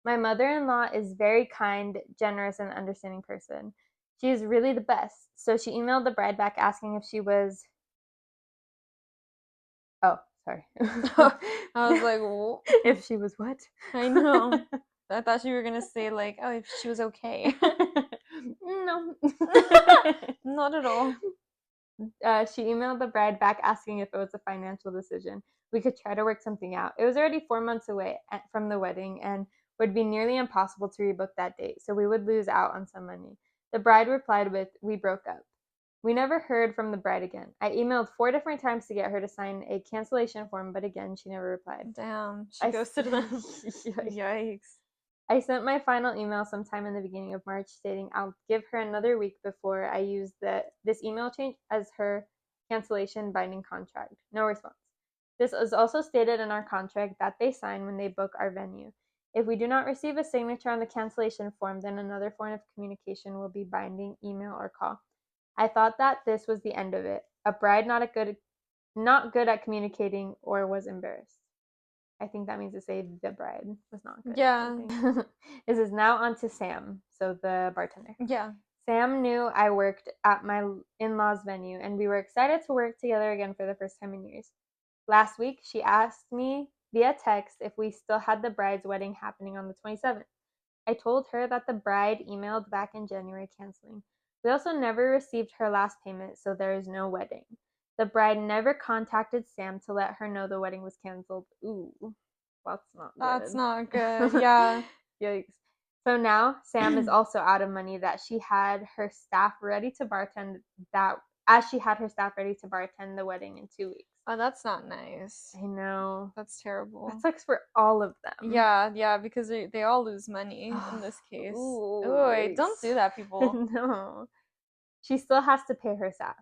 A: My mother-in-law is very kind, generous, and understanding person. She is really the best. So she emailed the bride back asking if she was. Oh, sorry.
B: I was like, "Whoa."
A: If she was what?
B: I know. I thought you were gonna say like, oh, if she was okay.
A: No.
B: Not at all.
A: She emailed the bride back asking if it was a financial decision. We could try to work something out. It was already 4 months away from the wedding and would be nearly impossible to rebook that date, so we would lose out on some money. The bride replied with, "We broke up." We never heard from the bride again. I emailed 4 different times to get her to sign a cancellation form, but again, she never replied.
B: Damn, she ghosted them.
A: Yikes. I sent my final email sometime in the beginning of March stating I'll give her another week before I use this email change as her cancellation binding contract. No response. This is also stated in our contract that they sign when they book our venue. If we do not receive a signature on the cancellation form, then another form of communication will be binding email or call. I thought that this was the end of it. A bride not good at communicating or was embarrassed. I think that means to say the bride was not good.
B: Yeah.
A: This is now on to Sam, so the bartender.
B: Yeah.
A: Sam knew I worked at my in-laws venue, and we were excited to work together again for the first time in years. Last week, she asked me via text if we still had the bride's wedding happening on the 27th. I told her that the bride emailed back in January canceling. We also never received her last payment, so there is no wedding. The bride never contacted Sam to let her know the wedding was canceled. Ooh, that's not good.
B: That's not good. Yeah.
A: Yikes. So now Sam is also out of money that she had her staff ready to bartend the wedding in 2 weeks.
B: Oh, that's not nice.
A: I know.
B: That's terrible.
A: That sucks for all of them.
B: Yeah, because they all lose money in this case.
A: Ooh,
B: Don't do that, people.
A: No. She still has to pay her staff.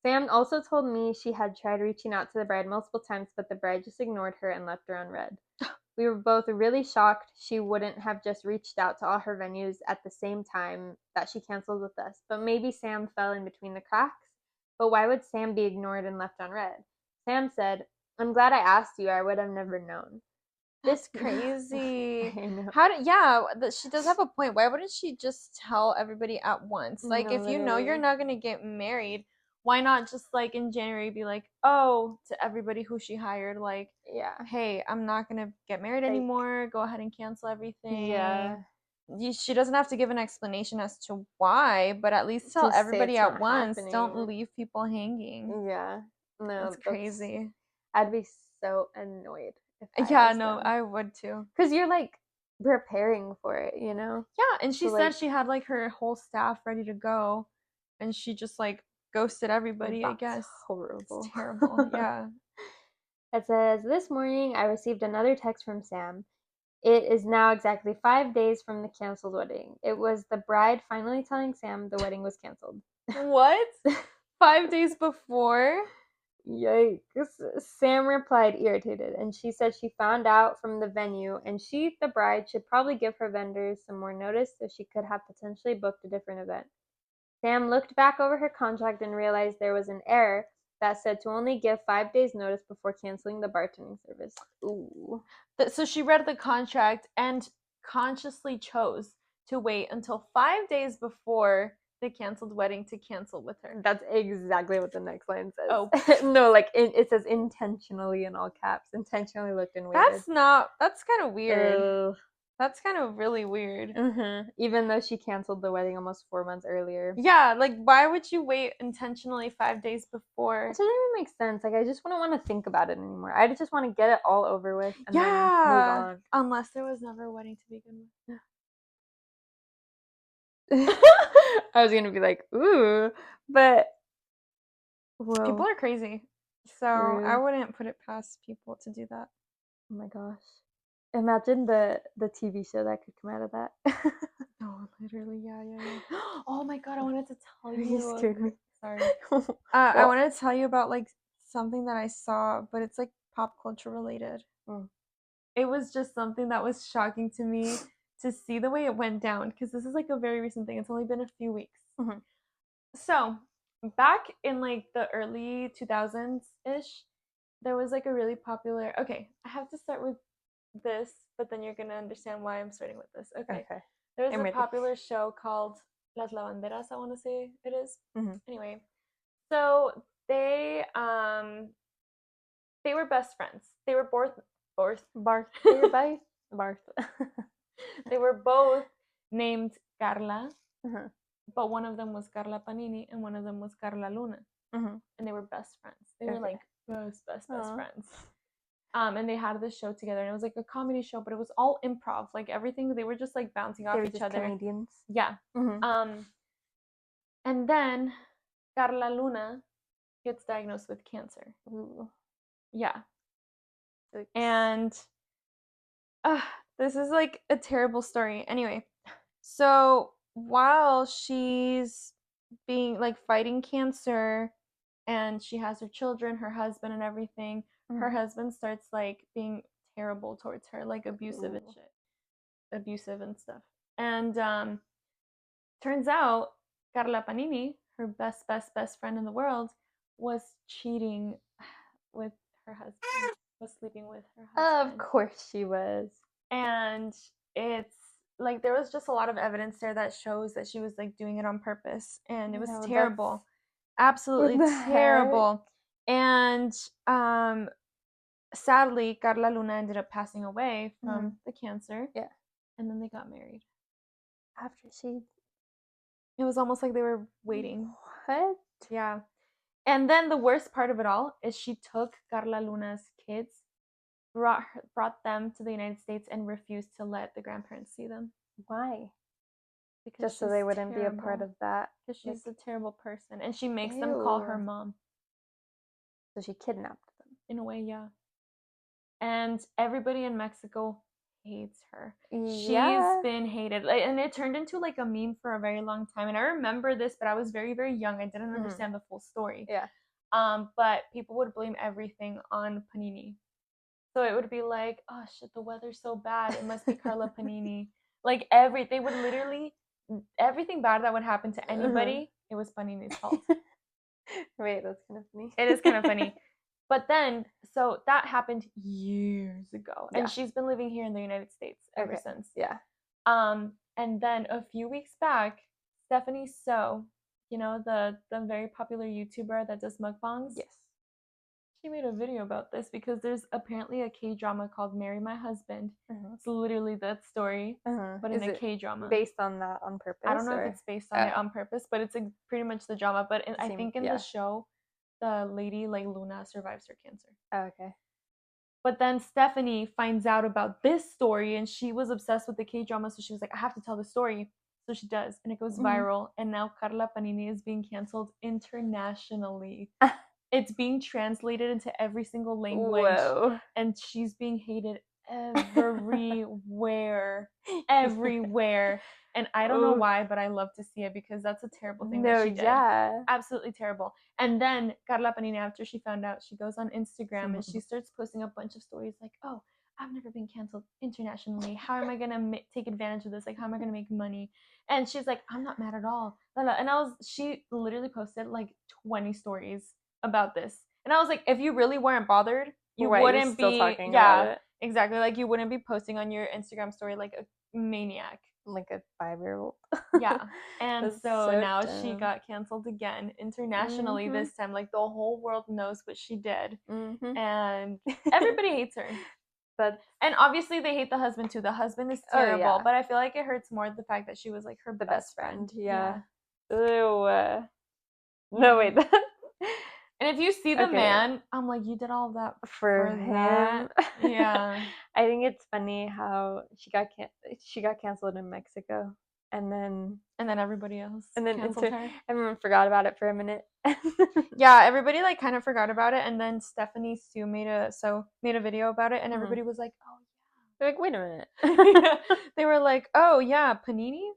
A: Sam also told me she had tried reaching out to the bride multiple times, but the bride just ignored her and left her on red. We were both really shocked she wouldn't have just reached out to all her venues at the same time that she canceled with us. But maybe Sam fell in between the cracks. But why would Sam be ignored and left on red? Sam said, "I'm glad I asked you. I would have never known."
B: That's crazy.
A: I know.
B: She does have a point. Why wouldn't she just tell everybody at once? Like,
A: No,
B: if you know you're
A: literally.
B: not gonna get married, why not just like in January be like, oh, to everybody who she hired, like,
A: Yeah.
B: hey, I'm not gonna get married
A: Like,
B: anymore. Go ahead and cancel everything.
A: yeah.
B: She doesn't have to give an explanation as to why, but at least tell
A: Just say
B: everybody
A: it's
B: at
A: not
B: once. Don't
A: happening.
B: leave people hanging.
A: Yeah. No,
B: That's crazy.
A: I'd be so annoyed if I
B: Yeah,
A: was
B: no,
A: them.
B: I would too.
A: Because you're like preparing for it, you know?
B: Yeah, and she
A: So,
B: said
A: like,
B: she had like her whole staff ready to go, and she just like ghosted everybody, I
A: that's
B: guess. It's
A: horrible.
B: terrible. Yeah.
A: It says, this morning I received another text from Sam. It is now exactly 5 days from the canceled wedding. It was the bride finally telling Sam the wedding was canceled.
B: What? 5 days before?
A: Yikes. Sam replied, irritated, and she said she found out from the venue and she, the bride, should probably give her vendors some more notice so she could have potentially booked a different event. Sam looked back over her contract and realized there was an error that said to only give 5 days notice before canceling the bartending service. Ooh.
B: So she read the contract and consciously chose to wait until 5 days before the canceled wedding to cancel with her.
A: That's exactly what the next line says.
B: Oh.
A: No, like it says intentionally in all caps. Intentionally looked and waited.
B: That's kind of weird.
A: Ugh.
B: That's kind of really weird.
A: Even though she canceled the wedding almost 4 months earlier.
B: Yeah, like why would you wait intentionally 5 days before?
A: It doesn't even make sense. Like I just wouldn't want to think about it anymore. I just want to get it all over with and then move on.
B: Unless there was never a wedding to begin with.
A: I was gonna be like, ooh, but whoa.
B: People are crazy. So I wouldn't put it past people to do that.
A: Oh my gosh. Imagine the TV show that could come out of that.
B: Oh, literally, yeah. Oh my god, I wanted to tell you.
A: You scared me.
B: Sorry. I wanted to tell you about like something that I saw, but it's like pop culture related. It was just something that was shocking to me to see the way it went down because this is like a very recent thing. It's only been a few weeks. So back in like the early 2000s ish, there was like a really popular. Okay, I have to start with this, but then you're gonna understand why I'm starting with this. Okay. There was a popular show called Las Lavanderas, I want to say it is. Anyway, so they were best friends. They were they were both named Carla, but one of them was Carla Panini and one of them was Carla Luna, and they were best friends. They were like best friends. And they had this show together, and it was like a comedy show, but it was all improv. Like everything, they were just like bouncing off each other.
A: Comedians.
B: Yeah. And then Carla Luna gets diagnosed with cancer.
A: Ooh.
B: Yeah. And this is like a terrible story. Anyway, so while she's being like fighting cancer and she has her children, her husband and everything, her husband starts like being terrible towards her, like abusive and shit. Abusive and stuff. And turns out Carla Panini, her best friend in the world, was cheating with her husband, was sleeping with her husband.
A: Of course she was.
B: And it's like there was just a lot of evidence there that shows that she was like doing it on purpose, and it was terrible. Absolutely terrible. And sadly, Carla Luna ended up passing away from the cancer. Yeah. And then they got married.
A: After she...
B: It was almost like they were waiting.
A: What?
B: Yeah. And then the worst part of it all is she took Carla Luna's kids, brought them to the United States, and refused to let the grandparents see them.
A: Why?
B: Because
A: just so they wouldn't be a part of that.
B: Because she's a terrible person, and she makes them call her mom.
A: So she kidnapped them.
B: In a way, yeah. And everybody in Mexico hates her. She's been hated, and it turned into like a meme for a very long time. And I remember this, but I was very, very young. I didn't understand the full story. Yeah. But people would blame everything on Panini. So it would be like, oh shit, the weather's so bad. It must be Carla Panini. Like they would literally, everything bad that would happen to anybody, it was Panini's fault.
A: Wait, that's kind of funny.
B: It is kind of funny. But then, so that happened years ago, and
A: Yeah.
B: she's been living here in the United States ever
A: Okay.
B: since.
A: Yeah.
B: And then a few weeks back, Stephanie So, you know, the very popular YouTuber that does mukbangs.
A: Yes.
B: She made a video about this because there's apparently a K-drama called Marry My Husband.
A: Uh-huh.
B: It's literally that story, but in
A: Is
B: a
A: it
B: K-drama.
A: based on that on purpose?
B: I don't know
A: or?
B: if it's based on it on purpose, but it's pretty much the drama. But I think in the show, the lady, like Luna, survives her cancer.
A: Oh, okay.
B: But then Stephanie finds out about this story, and she was obsessed with the K-drama, so she was like, I have to tell the story. So she does, and it goes viral. And now Carla Panini is being canceled internationally. It's being translated into every single language.
A: Whoa.
B: And she's being hated everywhere. Everywhere. And I don't know why, but I love to see it because that's a terrible thing that she did.
A: Yeah.
B: Absolutely terrible. And then Carla Panini, after she found out, she goes on Instagram and she starts posting a bunch of stories like, oh, I've never been canceled internationally. How am I going to take advantage of this? Like, how am I going to make money? And she's like, I'm not mad at all. And she literally posted like 20 stories about this. And I was like, if you really weren't bothered, you wouldn't be
A: talking about it.
B: Exactly. Like you wouldn't be posting on your Instagram story like a maniac.
A: Like a 5-year-old.
B: Yeah. And so now
A: dumb.
B: she got canceled again internationally this time. Like the whole world knows what she did. And everybody hates her. And obviously they hate the husband too. The husband is terrible. But I feel like it hurts more the fact that she was like her best friend.
A: Yeah. Ew. No, wait.
B: And if you see the man, I'm like, you did all that
A: for him.
B: That? Yeah.
A: I think it's funny how she got canceled in Mexico, and then
B: everybody else canceled her.
A: Everyone forgot about it for a minute.
B: Yeah, everybody like kind of forgot about it, and then Stephanie Sue made a video about it, and everybody was like, oh yeah.
A: They're like, wait a minute.
B: They were like, oh yeah, Panini.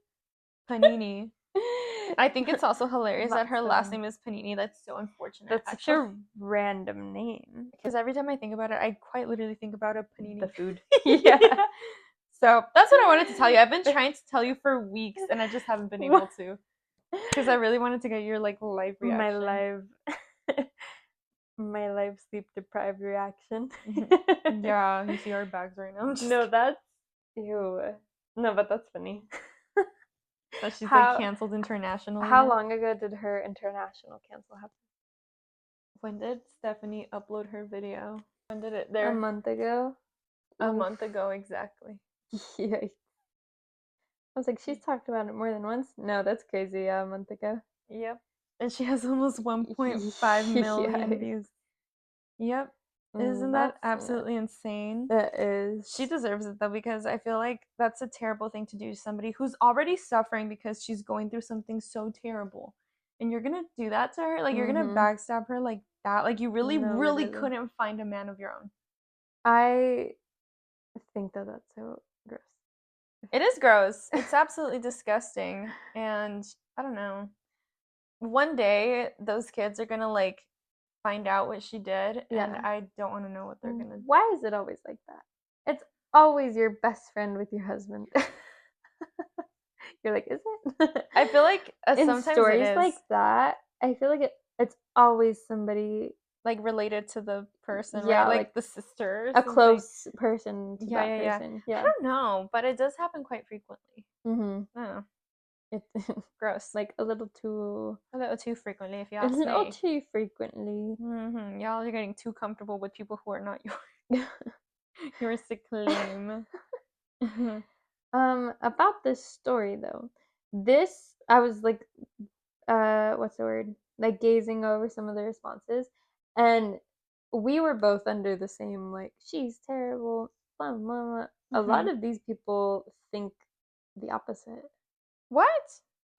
B: I think it's also hilarious that her last name is Panini. That's so unfortunate.
A: That's such a random name.
B: Because every time I think about it, I quite literally think about a panini.
A: The food. Yeah.
B: So that's what I wanted to tell you. I've been trying to tell you for weeks, and I just haven't been able to. Because I really wanted to get your like live reaction.
A: My live sleep deprived reaction.
B: Yeah, you see our bags right now.
A: No, that's ew. No, but that's funny.
B: So she's like canceled internationally.
A: How long ago did her international cancel happen?
B: When did Stephanie upload her video? When did it?
A: A month ago.
B: A month ago, exactly.
A: Yeah. I was like, she's talked about it more than once. No, that's crazy. A month ago.
B: Yep. And she has almost 1.5 million views. Yep. Isn't that absolutely insane?
A: That is.
B: She deserves it though, because I feel like that's a terrible thing to do to somebody who's already suffering because she's going through something so terrible. And you're gonna do that to her? Like you're gonna backstab her like that? Like you really couldn't find a man of your own.
A: I think that that's so gross.
B: It is gross. It's absolutely disgusting. And I don't know. One day those kids are gonna like find out what she did, and I don't want to know what they're gonna do.
A: Why is it always like that? It's always your best friend with your husband. You're like, is it?
B: I feel like sometimes
A: stories
B: it is.
A: Like that, I feel like it's always somebody
B: like related to the person, right? Like the sister,
A: a close person to that person.
B: Yeah. I don't know, but it does happen quite frequently. I don't know.
A: It's
B: gross.
A: Like a little too
B: frequently, if you ask me.
A: A little too frequently.
B: Y'all are getting too comfortable with people who are not yours to claim.
A: About this story though, I was like, what's the word? Like gazing over some of the responses, and we were both under the same like, she's terrible. Blah, blah, blah. A lot of these people think the opposite.
B: What?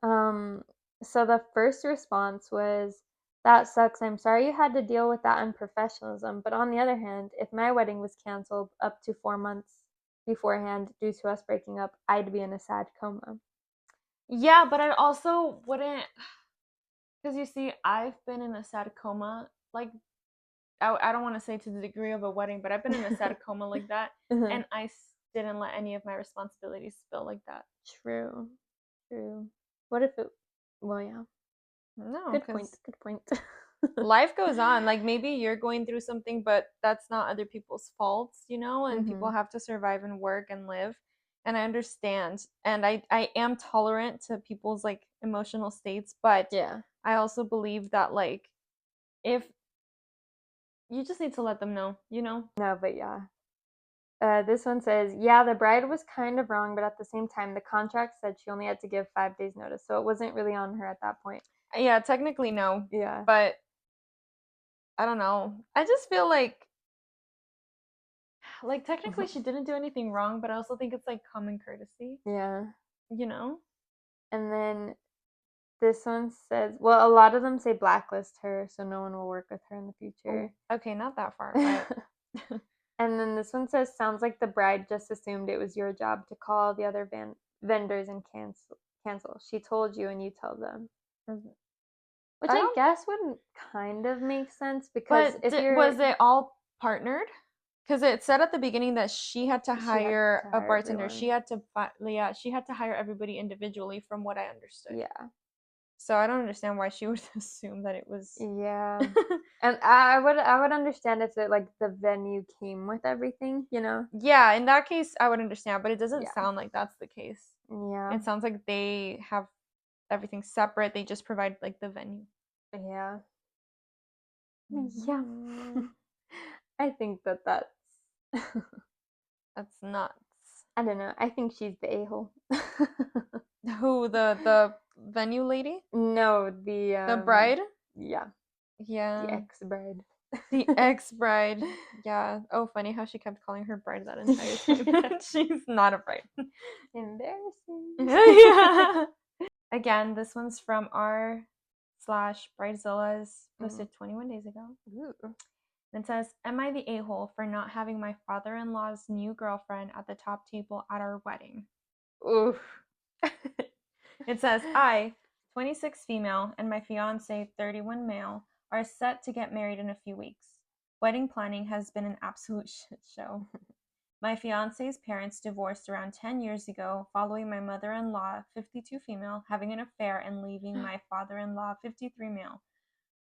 A: So the first response was, that sucks. I'm sorry you had to deal with that unprofessionalism. But on the other hand, if my wedding was canceled up to 4 months beforehand due to us breaking up, I'd be in a sad coma.
B: Yeah, but I also wouldn't, because you see, I've been in a sad coma, like, I don't want to say to the degree of a wedding, but I've been in a sad coma like that, and I didn't let any of my responsibilities spill like that.
A: True. What if it? Well, yeah.
B: No.
A: Good point.
B: Life goes on. Like maybe you're going through something, but that's not other people's faults, and people have to survive and work and live. And I understand. And I am tolerant to people's like emotional states, but
A: Yeah.
B: I also believe that like if you just need to let them know.
A: No, but yeah. This one says, yeah, the bride was kind of wrong, but at the same time, the contract said she only had to give 5 days notice, so it wasn't really on her at that point.
B: Yeah, technically no.
A: Yeah.
B: But I don't know. I just feel like technically she didn't do anything wrong, but I also think it's like common courtesy,
A: Yeah.
B: you know?
A: And then this one says, well, a lot of them say blacklist her, so no one will work with her in the
B: Oh,
A: future.
B: okay, not that far, but
A: And then this one says, sounds like the bride just assumed it was your job to call the other vendors and cancel. She told you and you tell them. Which
B: I
A: I
B: don't.
A: guess would kind of make sense because
B: But
A: if
B: was
A: you're
B: it all partnered? Because it said at the beginning that she had to
A: she had
B: hire
A: to
B: a
A: hire
B: bartender. She
A: everyone.
B: had to, yeah, she had to hire everybody individually, from what I understood.
A: Yeah.
B: So I don't understand why she would assume that it was.
A: Yeah. And I would understand if it like the venue came with everything, you know?
B: Yeah, in that case, I would understand, but it doesn't
A: Yeah.
B: sound like that's the case.
A: Yeah.
B: It sounds like they have everything separate. They just provide like the venue.
A: Yeah. Yeah.
B: Mhm.
A: I think that's
B: That's nuts.
A: I don't know. I think she's the a-hole.
B: Who, the venue lady?
A: No,
B: The bride?
A: yeah, the
B: Yeah.
A: ex-bride.
B: The ex-bride. Yeah. Oh, funny how she kept calling her bride that entire time.
A: Yeah.
B: She's not a bride.
A: Embarrassing.
B: Yeah. Again, this one's from r/bridezilla's,
A: Mm.
B: posted 21 days ago.
A: Ooh.
B: It says, am I the a-hole for not having my father-in-law's new girlfriend at the top table at our wedding?
A: Oof.
B: It says, I, 26 female, and my fiance, 31 male, are set to get married in a few weeks. Wedding planning has been an absolute shit show. My fiance's parents divorced around 10 years ago, following my mother-in-law, 52 female, having an affair and leaving my father-in-law, 53 male,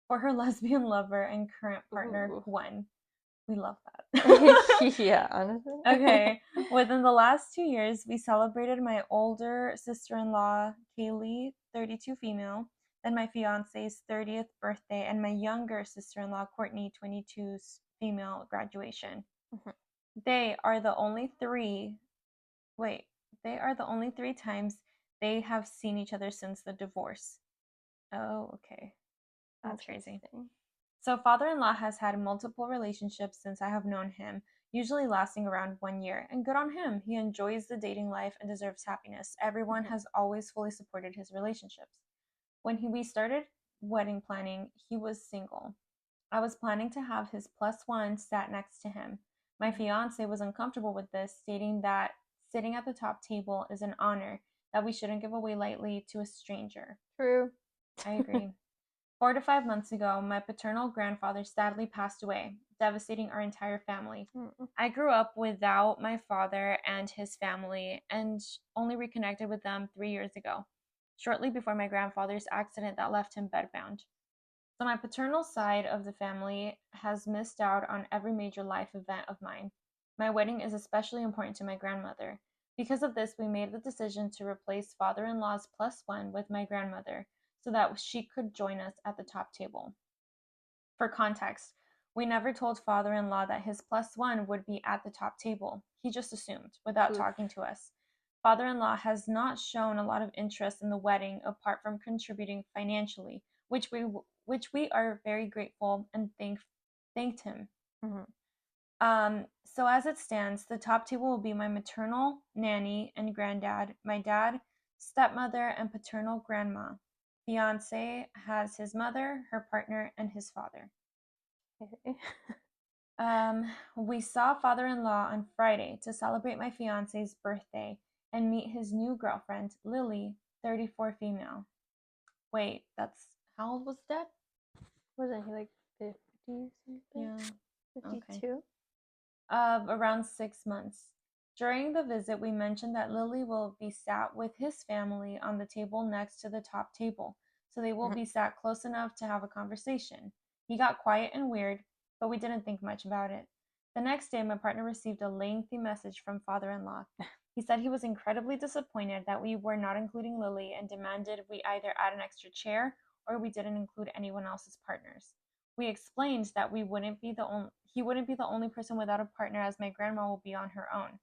B: for her lesbian lover and current partner,
A: Ooh.
B: Gwen. We love that.
A: Yeah, honestly.
B: Okay. Within the last 2 years, we celebrated my older sister-in-law, Kaylee, 32 female, then my fiance's 30th birthday, and my younger sister-in-law, Courtney, 22's female graduation.
A: Mhm.
B: They are the only three, wait, they are the only 3 times they have seen each other since the divorce. Oh, okay. That's crazy.
A: Interesting.
B: So, father in law has had multiple relationships since I have known him, usually lasting around 1 year. And good on him. He enjoys the dating life and deserves happiness. Everyone
A: Mhm.
B: has always fully supported his relationships. When we started wedding planning, he was single. I was planning to have his plus one sat next to him. My fiance was uncomfortable with this, stating that sitting at the top table is an honor that we shouldn't give away lightly to a stranger.
A: True.
B: I agree. 4 to 5 months ago, my paternal grandfather sadly passed away, devastating our entire family.
A: Mm.
B: I grew up without my father and his family and only reconnected with them 3 years ago, shortly before my grandfather's accident that left him bedbound. So, my paternal side of the family has missed out on every major life event of mine. My wedding is especially important to my grandmother. Because of this, we made the decision to replace father in law's plus one with my grandmother so that she could join us at the top table. For context, we never told father in law that his plus one would be at the top table. He just assumed without
A: Oof.
B: talking to us. Father in law has not shown a lot of interest in the wedding apart from contributing financially, which we are very grateful and thanked him.
A: Mhm.
B: So as it stands, the top table will be my maternal nanny and granddad, my dad, stepmother, and paternal grandma. Fiance has his mother, her partner, and his father.
A: Okay.
B: We saw father-in-law on Friday to celebrate my fiance's birthday and meet his new girlfriend, Lily, 34 female. Wait, that's how old was Dad?
A: Wasn't he like 50 something?
B: Yeah, okay.
A: 52?
B: Of around 6 months. During the visit, we mentioned that Lily will be sat with his family on the table next to the top table, so they will
A: Mhm.
B: be sat close enough to have a conversation. He got quiet and weird, but we didn't think much about it. The next day, my partner received a lengthy message from father-in-law. He said he was incredibly disappointed that we were not including Lily and demanded we either add an extra chair or we didn't include anyone else's partners. We explained that he wouldn't be the only person without a partner, as my grandma will be on her own.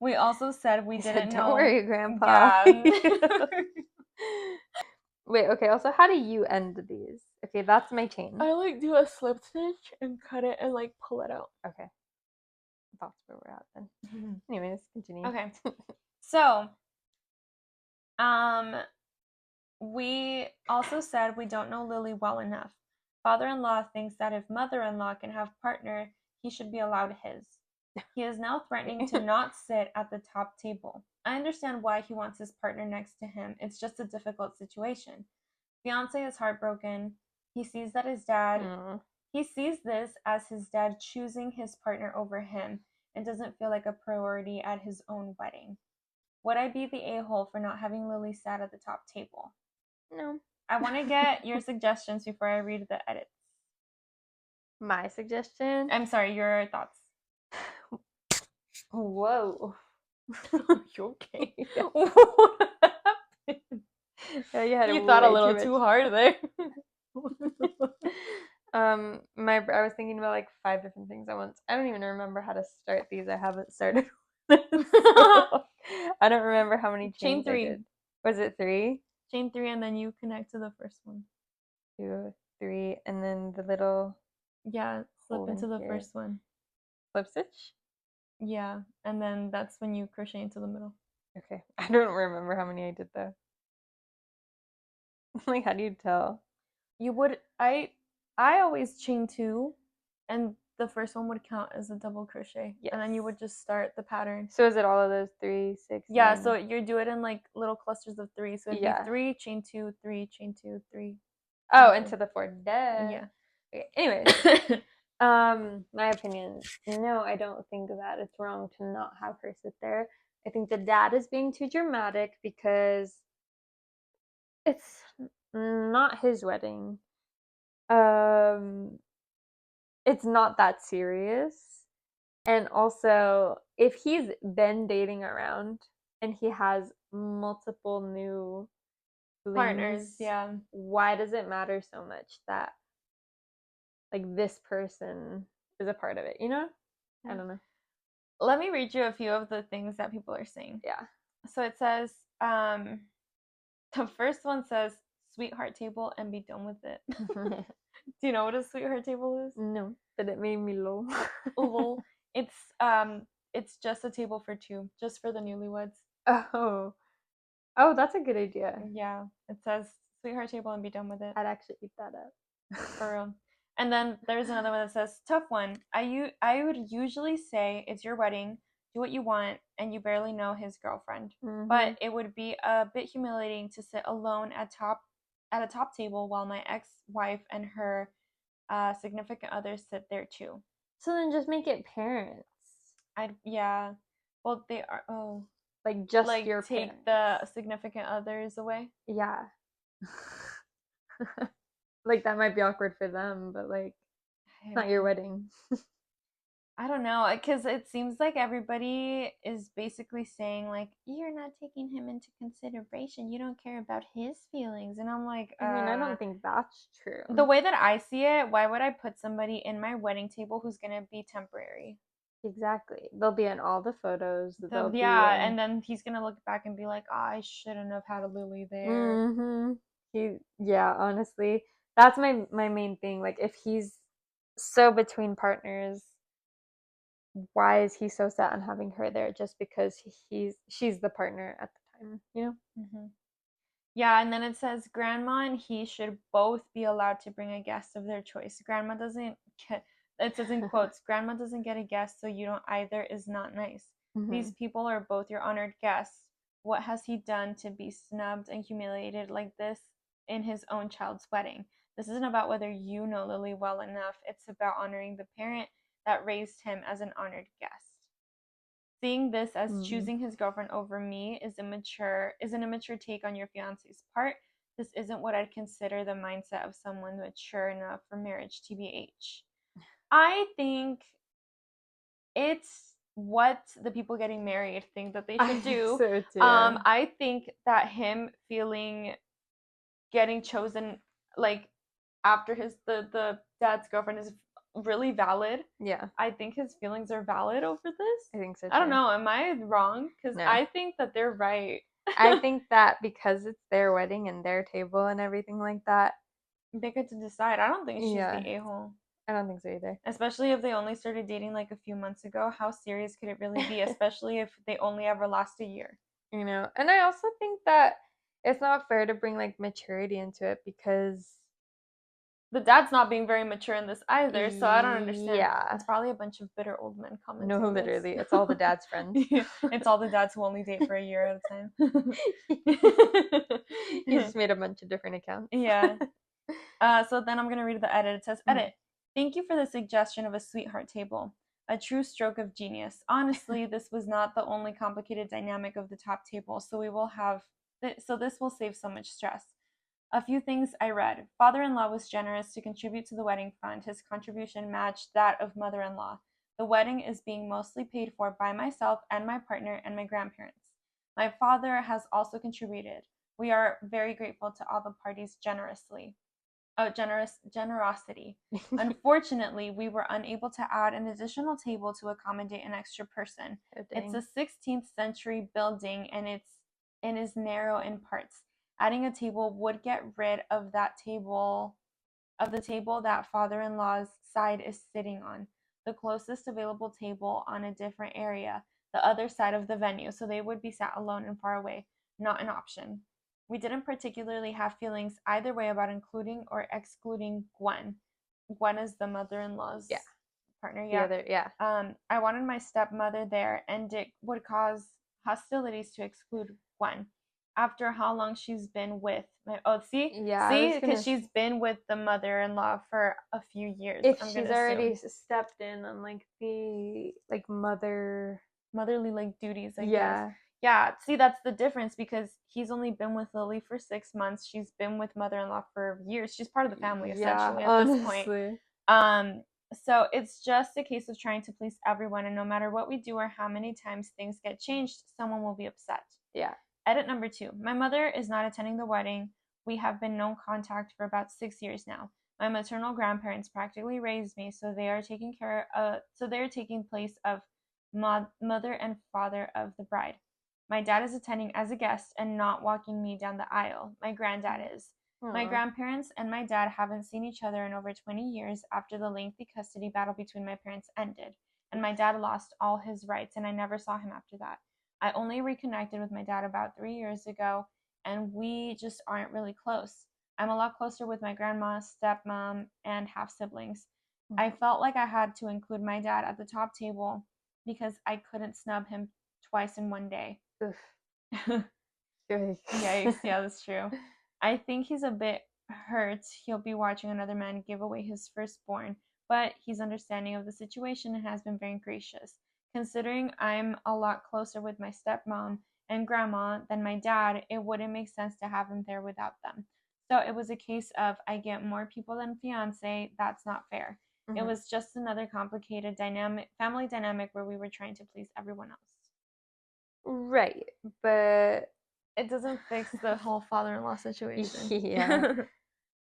B: We also said we
A: He
B: didn't
A: said,
B: know.
A: "Don't worry, Grandpa."
B: Yeah.
A: Wait, okay, also, how do you end these? Okay, that's my chain.
B: I like do a slip stitch and cut it and like pull it out.
A: Okay. That's where we're at then. Anyways, continue.
B: Okay. So, we also said we don't know Lily well enough. Father-in-law thinks that if mother-in-law can have partner, he should be allowed his. He is now threatening to not sit at the top table. I understand why he wants his partner next to him. It's just a difficult situation. Fiance is heartbroken. He sees that his dad He sees this as his dad choosing his partner over him and doesn't feel like a priority at his own wedding. Would I be the a-hole for not having Lily sat at the top table?
A: No.
B: I want to get your suggestions before I read the edits.
A: My suggestion?
B: I'm sorry, your thoughts.
A: Whoa.
B: You okay?
A: What happened? Yeah,
B: You thought a little too hard there.
A: I was thinking about like 5 different things at once. I don't even remember how to start these. I haven't started. So, I don't remember how many chains
B: Chain 3.
A: I did. Was it 3?
B: Chain 3, and then you connect to the first one.
A: 2, 3, and then the little
B: Yeah, slip
A: hole
B: into
A: in
B: the
A: here.
B: first one.
A: Slip stitch?
B: Yeah, and then that's when you crochet into the middle.
A: Okay. I don't remember how many I did though. Like, how do you tell?
B: You would I always chain 2, and the first one would count as a double crochet.
A: Yes.
B: And then you would just start the pattern.
A: So is it all of those 3, 6?
B: Yeah,
A: 9?
B: so you do it in like little clusters of 3. So it'd be 3, chain 2, 3, chain 2, 3.
A: Oh, into the 4. Duh.
B: Yeah.
A: Okay. Anyways, my opinion. No, I don't think that it's wrong to not have her sit there. I think the dad is being too dramatic because it's not his wedding. It's not that serious. And also, if he's been dating around and he has multiple new
B: Partners, yeah.
A: why does it matter so much that like this person is a part of it, you know?
B: Yeah.
A: I don't know.
B: Let me read you a few of the things that people are saying.
A: Yeah.
B: So it says, the first one says, sweetheart table and be done with it. Do you know what a sweetheart table is?
A: No, but it made me lol.
B: Lol. It's just a table for 2, just for the newlyweds.
A: Oh, that's a good idea.
B: Yeah, it says sweetheart table and be done with it.
A: I'd actually eat that up.
B: For real. And then there's another one that says tough one. I would usually say it's your wedding, do what you want, and you barely know his girlfriend. But it would be a bit humiliating to sit alone at a top table while my ex-wife and her significant others sit there too.
A: So then just make it parents.
B: Yeah. Well, they are
A: like just
B: like
A: your
B: take
A: parents.
B: the significant others away.
A: Yeah. Like that might be awkward for them, but like it's not your wedding.
B: I don't know, because it seems like everybody is basically saying like, you're not taking him into consideration, you don't care about his feelings. And I'm like,
A: I mean, I don't think that's true.
B: The way that I see it, why would I put somebody in my wedding table who's gonna be temporary?
A: Exactly. They'll be in all the photos.
B: And then he's gonna look back and be like, oh, I shouldn't have had a Lily there.
A: Yeah, honestly, that's my main thing. Like, if he's so between partners, why is he so set on having her there just because she's the partner at the time, you know?
B: Yeah, and then it says grandma and he should both be allowed to bring a guest of their choice. Grandma doesn't get, it says in quotes, grandma doesn't get a guest, so you don't either is not nice. These people are both your honored guests. What has he done to be snubbed and humiliated like this in his own child's wedding? This isn't about whether you know Lily well enough. It's about honoring the parent that raised him as an honored guest. Seeing this as choosing his girlfriend over me is an immature take on your fiance's part. This isn't what I'd consider the mindset of someone mature enough for marriage, TBH. I think it's what the people getting married think that they
A: I
B: should
A: think
B: do.
A: so too.
B: I think that him feeling getting chosen like after the dad's girlfriend is really valid.
A: Yeah,
B: I think his feelings are valid over this.
A: I think so
B: I don't
A: too.
B: know. Am I wrong? Because
A: No.
B: I think that they're right.
A: I think that because it's their wedding and their table and everything like that,
B: They get to decide. I don't think she's
A: yeah,
B: the a hole.
A: I don't think so either.
B: Especially if they only started dating like a few months ago. How serious could it really be? Especially if they only ever last a year.
A: And I also think that it's not fair to bring like maturity into it because,
B: The dad's not being very mature in this either, so I don't understand.
A: yeah,
B: It's probably a bunch of bitter old men
A: no,
B: commenting this.
A: literally, it's all the dad's friends.
B: It's all the dads who only date for a year at a time.
A: He just made a bunch of different accounts.
B: Yeah. So then I'm going to read the edit. It says,
A: Mhm.
B: Edit. Thank you for the suggestion of a sweetheart table. A true stroke of genius. Honestly, this was not the only complicated dynamic of the top table, so this will save so much stress. A few things I read. Father-in-law was generous to contribute to the wedding fund. His contribution matched that of mother-in-law. The wedding is being mostly paid for by myself and my partner and my grandparents. My father has also contributed. We are very grateful to all the parties generously. Oh, generosity. Unfortunately, we were unable to add an additional table to accommodate an extra person.
A: Oh,
B: It's
A: dang.
B: a 16th century building and is narrow in parts. Adding a table would get rid of the table that father-in-law's side is sitting on. The closest available table on a different area, the other side of the venue, so they would be sat alone and far away. Not an option. We didn't particularly have feelings either way about including or excluding Gwen. Gwen is the mother-in-law's
A: Yeah,
B: partner,
A: the
B: yeah.
A: other, yeah.
B: I wanted my stepmother there, and it would cause hostilities to exclude Gwen. After how long she's been with my, oh,
A: Yeah, I was
B: see, because
A: gonna.
B: she's been with the mother-in-law for a few years.
A: If
B: I'm
A: she's
B: gonna
A: already
B: assume
A: stepped in on like the like mother,
B: motherly like duties, I guess.
A: yeah,
B: Yeah, see, that's the difference because he's only been with Lily for 6 months. She's been with mother-in-law for years. She's part of the family
A: yeah,
B: essentially at this point.
A: honestly.
B: Um, so it's just a case of trying to please everyone, and no matter what we do or how many times things get changed, someone will be upset.
A: Yeah.
B: Edit number 2. My mother is not attending the wedding. We have been no contact for about 6 years now. My maternal grandparents practically raised me, so they are taking place of mother and father of the bride. My dad is attending as a guest and not walking me down the aisle. My granddad is. My
A: Aw.
B: grandparents and my dad haven't seen each other in over 20 years after the lengthy custody battle between my parents ended, and my dad lost all his rights, and I never saw him after that. I only reconnected with my dad about 3 years ago, and we just aren't really close. I'm a lot closer with my grandma, stepmom, and half siblings. I felt like I had to include my dad at the top table because I couldn't snub him twice in one day.
A: Oof.
B: Yikes, yeah, that's true. I think he's a bit hurt. He'll be watching another man give away his firstborn, but he's understanding of the situation and has been very gracious. Considering I'm a lot closer with my stepmom and grandma than my dad, it wouldn't make sense to have him there without them. So it was a case of I get more people than fiance, that's not fair. It
A: Mhm.
B: was just another complicated family dynamic where we were trying to please everyone else.
A: Right, but
B: It doesn't fix the whole father-in-law situation.
A: yeah.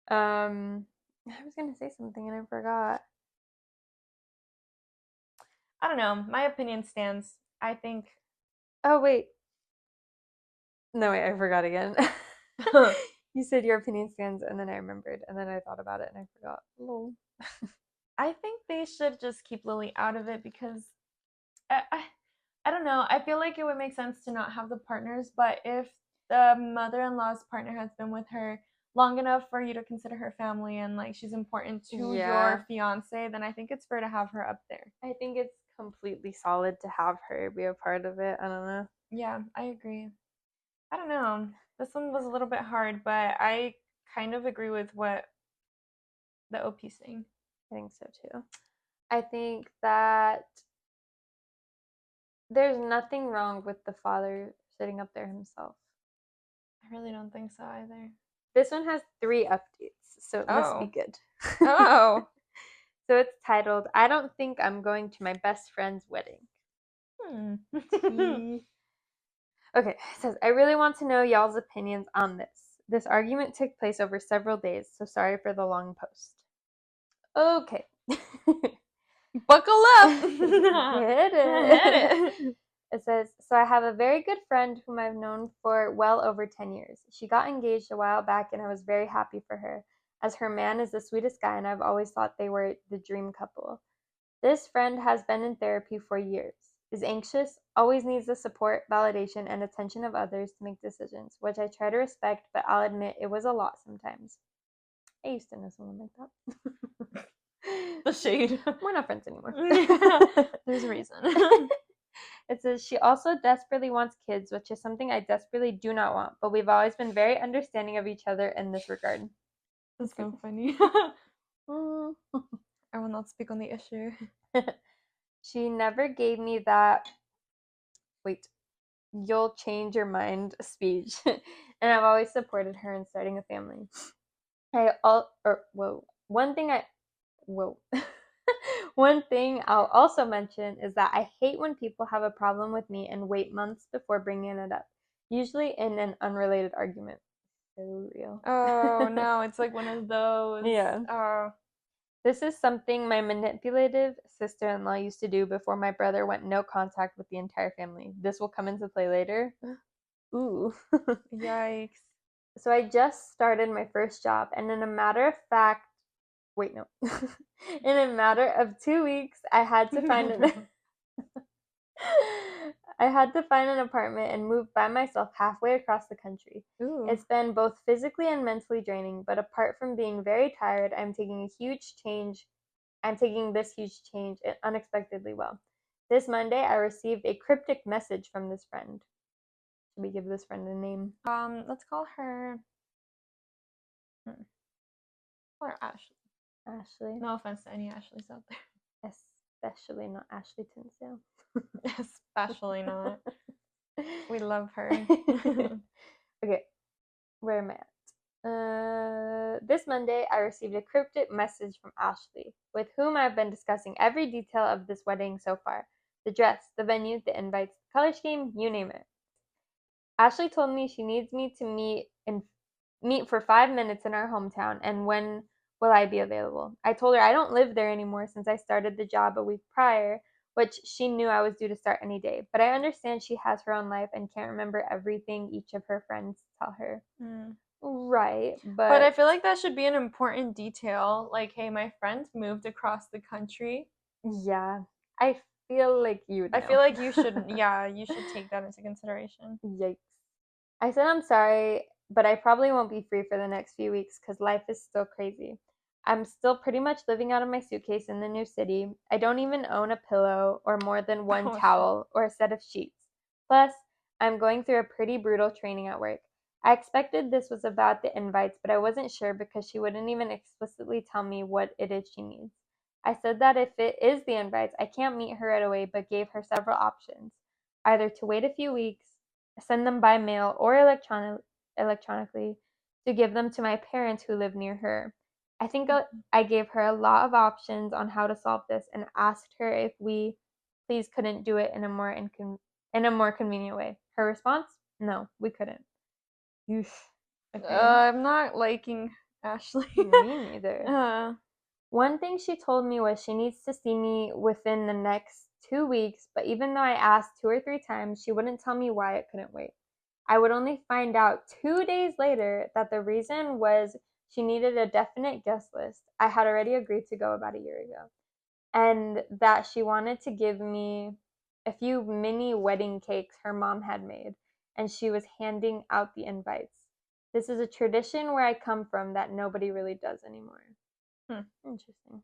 A: I was gonna say something and I forgot.
B: I don't know. My opinion stands. I think
A: Oh wait, no wait, I forgot again. You said your opinion stands, and then I remembered, and then I thought about it, and I forgot. Lol.
B: I think they should just keep Lily out of it because I don't know. I feel like it would make sense to not have the partners, but if the mother-in-law's partner has been with her long enough for you to consider her family and like she's important to
A: Yeah,
B: your fiance, then I think it's fair to have her up there.
A: I think it's completely solid to have her be a part of it. I don't know.
B: Yeah, I agree. I don't know. This one was a little bit hard, but I kind of agree with what the OP's saying.
A: I think so too. I think that there's nothing wrong with the father sitting up there himself.
B: I really don't think so either.
A: This one has 3 updates, so it must be
B: Oh.
A: good.
B: Oh.
A: So it's titled, I don't think I'm going to my best friend's wedding. Okay, it says, I really want to know y'all's opinions on this. This argument took place over several days, so sorry for the long post. Okay.
B: Buckle up.
A: Hit
B: Hit
A: it.
B: it.
A: It says, so I have a very good friend whom I've known for well over 10 years. She got engaged a while back and I was very happy for her, as her man is the sweetest guy and I've always thought they were the dream couple. This friend has been in therapy for years, is anxious, always needs the support, validation, and attention of others to make decisions, which I try to respect, but I'll admit it was a lot sometimes. I used to know someone like that.
B: The shade.
A: We're not friends anymore.
B: There's a reason.
A: It says she also desperately wants kids, which is something I desperately do not want, but we've always been very understanding of each other in this regard.
B: That's so funny. I will not speak on the issue.
A: She never gave me that, wait, you'll change your mind speech, and I've always supported her in starting a family. One thing one thing I'll also mention is that I hate when people have a problem with me and wait months before bringing it up, usually in an unrelated argument. So real.
B: Oh no, it's like one of those.
A: Yeah.
B: Oh.
A: This is something my manipulative sister-in-law used to do before my brother went no contact with the entire family. This will come into play later. Ooh.
B: Yikes.
A: So I just started my first job, and in a matter of fact, wait, no. In a matter of 2 weeks, I had to find an apartment and move by myself halfway across the country.
B: Ooh.
A: It's been both physically and mentally draining, but apart from being very tired, I'm taking this huge change unexpectedly well. This Monday, I received a cryptic message from this friend. Should we give this friend a name?
B: Let's call her. Call her Ashley.
A: Ashley.
B: No offense to any Ashleys out there.
A: Especially not Ashley Tinsdale.
B: Especially not. We love her.
A: Okay, where am I at? This Monday, I received a cryptic message from Ashley, with whom I've been discussing every detail of this wedding so far. The dress, the venue, the invites, the color scheme, you name it. Ashley told me she needs me to meet for 5 minutes in our hometown, and when will I be available? I told her I don't live there anymore since I started the job a week prior, which she knew I was due to start any day. But I understand she has her own life and can't remember everything each of her friends tell her. Right,
B: but I feel like that should be an important detail. Like, hey, my friend moved across the country.
A: Yeah, I feel like you would know.
B: I feel like you should, yeah, you should take that into consideration.
A: Yikes. I said I'm sorry, but I probably won't be free for the next few weeks because life is still crazy. I'm still pretty much living out of my suitcase in the new city. I don't even own a pillow or more than one towel or a set of sheets. Plus, I'm going through a pretty brutal training at work. I expected this was about the invites, but I wasn't sure because she wouldn't even explicitly tell me what it is she needs. I said that if it is the invites, I can't meet her right away, but gave her several options, either to wait a few weeks, send them by mail or electronically, to give them to my parents who live near her. I think I gave her a lot of options on how to solve this and asked her if we please couldn't do it in a more convenient way. Her response? No, we couldn't. Oof. Okay.
B: I'm not liking Ashley.
A: Me neither. One thing she told me was she needs to see me within the next 2 weeks, but even though I asked 2 or 3 times, she wouldn't tell me why it couldn't wait. I would only find out 2 days later that the reason was she needed a definite guest list. I had already agreed to go about a year ago. And that she wanted to give me a few mini wedding cakes her mom had made, and she was handing out the invites. This is a tradition where I come from that nobody really does anymore. Interesting.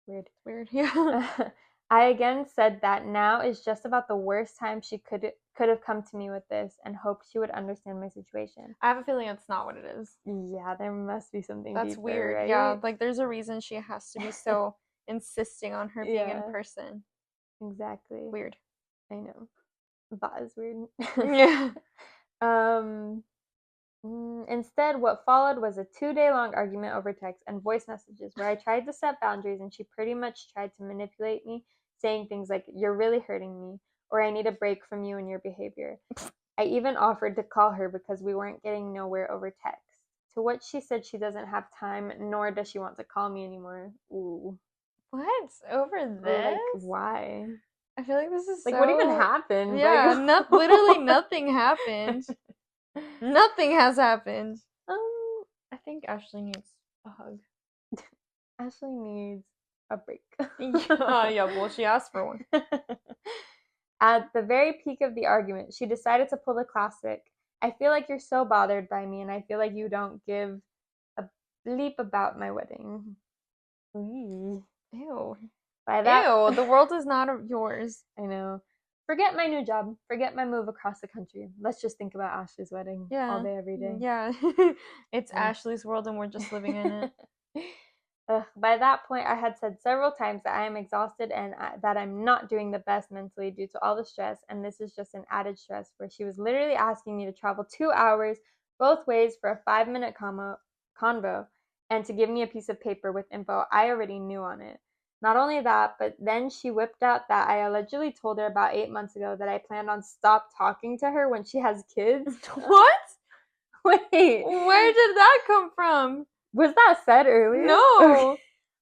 A: Weird.
B: Weird, yeah.
A: I again said that now is just about the worst time she could have come to me with this, and hoped she would understand my situation.
B: I have a feeling it's not what it is.
A: Yeah, there must be something
B: That's
A: deeper,
B: weird,
A: right?
B: yeah. Like, there's a reason she has to be so insisting on her being in person.
A: Exactly.
B: Weird.
A: I know. That is weird.
B: Yeah.
A: Instead, what followed was a 2-day long argument over text and voice messages where I tried to set boundaries and she pretty much tried to manipulate me, saying things like, "You're really hurting me," or "I need a break from you and your behavior." I even offered to call her because we weren't getting nowhere over text. To which she said she doesn't have time, nor does she want to call me anymore. Ooh.
B: What? Over
A: Like,
B: this?
A: why?
B: I feel like this is
A: Like, what even
B: so.
A: happened?
B: Yeah, literally
A: Like,
B: nothing happened. Nothing has happened.
A: um,
B: I think Ashley needs a hug.
A: Ashley needs a break.
B: Yeah, well, she asked for one.
A: At the very peak of the argument, she decided to pull the classic, "I feel like you're so bothered by me, and I feel like you don't give a bleep about my wedding." Eee.
B: Ew.
A: By that,
B: Ew, the world is not yours.
A: I know. Forget my new job. Forget my move across the country. Let's just think about Ashley's wedding all
B: Yeah.
A: day, every day.
B: Yeah. It's
A: Ugh.
B: Ashley's world and we're just living in it.
A: Ugh. By that point, I had said several times that I am exhausted and that I'm not doing the best mentally due to all the stress, and this is just an added stress where she was literally asking me to travel 2 hours both ways for a 5-minute convo and to give me a piece of paper with info I already knew on it. Not only that, but then she whipped out that I allegedly told her about 8 months ago that I planned on stop talking to her when she has kids.
B: What?
A: Wait,
B: Where did that come from?
A: was that said earlier?
B: No.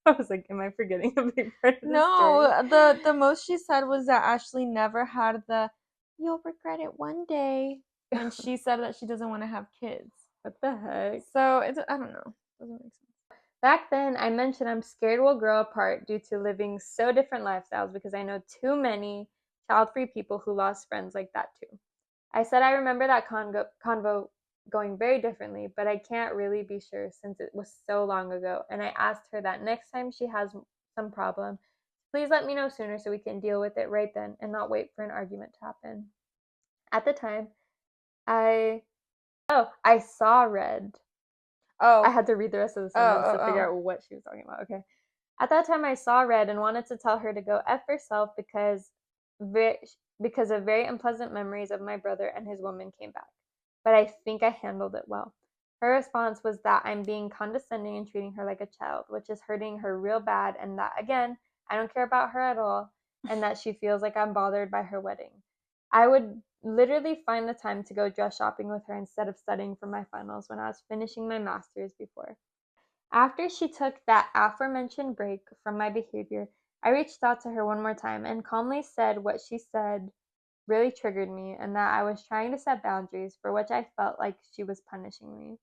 A: I was like, am I forgetting a big part of the story?
B: No, the most she said was that Ashley never had the "you'll regret it one day" when she said that she doesn't want to have kids.
A: What the heck?
B: So it's I don't know. Doesn't make sense.
A: Back then, I mentioned I'm scared we'll grow apart due to living so different lifestyles because I know too many child-free people who lost friends like that too. I said I remember that convo going very differently, but I can't really be sure since it was so long ago. And I asked her that next time she has some problem, please let me know sooner so we can deal with it right then and not wait for an argument to happen. At the time, I I saw red. I
B: Oh.
A: had to read the rest of the
B: Oh,
A: sentence
B: oh,
A: to figure
B: oh.
A: out what she was talking about. Okay. At that time, I saw red and wanted to tell her to go F herself ve- because of very unpleasant memories of my brother and his woman came back. But I think I handled it well. Her response was that I'm being condescending and treating her like a child, which is hurting her real bad, and that, again, I don't care about her at all, and that she feels like I'm bothered by her wedding. I would literally find the time to go dress shopping with her instead of studying for my finals when I was finishing my master's before. After she took that aforementioned break from my behavior, I reached out to her one more time and calmly said what she said really triggered me and that I was trying to set boundaries for which I felt like she was punishing me.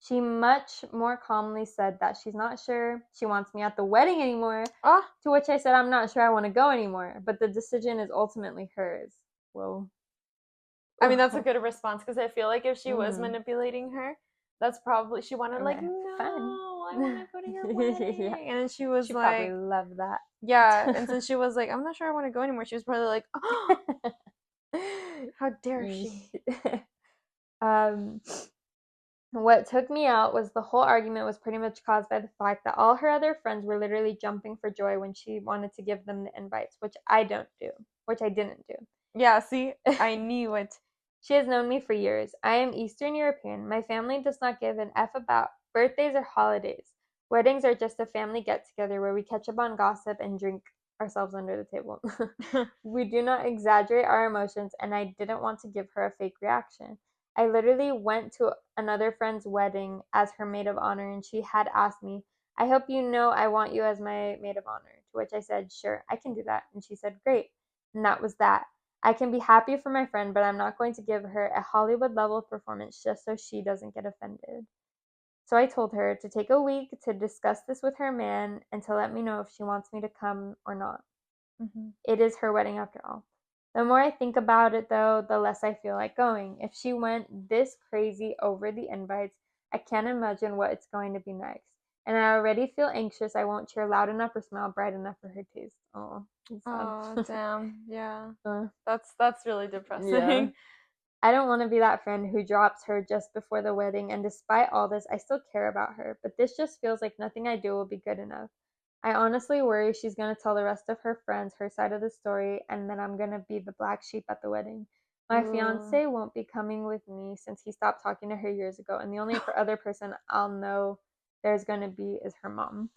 A: She much more calmly said that she's not sure she wants me at the wedding anymore,
B: Ah,
A: to which I said I'm not sure I want to go anymore, but the decision is ultimately hers. Whoa.
B: I mean that's a good response because I feel like if she was
A: Mm,
B: manipulating her, that's probably she wanted like
A: okay, fun.
B: no, I want to go to your wedding,
A: Yeah,
B: and then she was
A: she probably
B: like,
A: loved that.
B: yeah, and since she was like, I'm not sure I want to go anymore, she was probably like, oh, how dare she?
A: um, what took me out was the whole argument was pretty much caused by the fact that all her other friends were literally jumping for joy when she wanted to give them the invites, which I didn't do.
B: Yeah, see, I knew it.
A: She has known me for years. I am Eastern European. My family does not give an F about birthdays or holidays. Weddings are just a family get together where we catch up on gossip and drink ourselves under the table. We do not exaggerate our emotions, and I didn't want to give her a fake reaction. I literally went to another friend's wedding as her maid of honor, and she had asked me, "I hope you know I want you as my maid of honor." To which I said, "Sure, I can do that." And she said, "Great." And that was that. I can be happy for my friend, but I'm not going to give her a Hollywood level performance just so she doesn't get offended. So I told her to take a week to discuss this with her man and to let me know if she wants me to come or not.
B: Mm-hmm.
A: It is her wedding after all. The more I think about it, though, the less I feel like going. If she went this crazy over the invites, I can't imagine what it's going to be next. And I already feel anxious I won't cheer loud enough or smile bright enough for her taste. Oh,
B: Oh, damn. Yeah.
A: uh,
B: That's really
A: yeah.
B: depressing.
A: I don't want to be that friend who drops her just before the wedding, and despite all this, I still care about her, but this just feels like nothing I do will be good enough. I honestly worry she's going to tell the rest of her friends her side of the story, and then I'm going to be the black sheep at the wedding. My
B: Ooh.
A: fiance won't be coming with me since he stopped talking to her years ago, and the only other person I'll know there's going to be is her mom.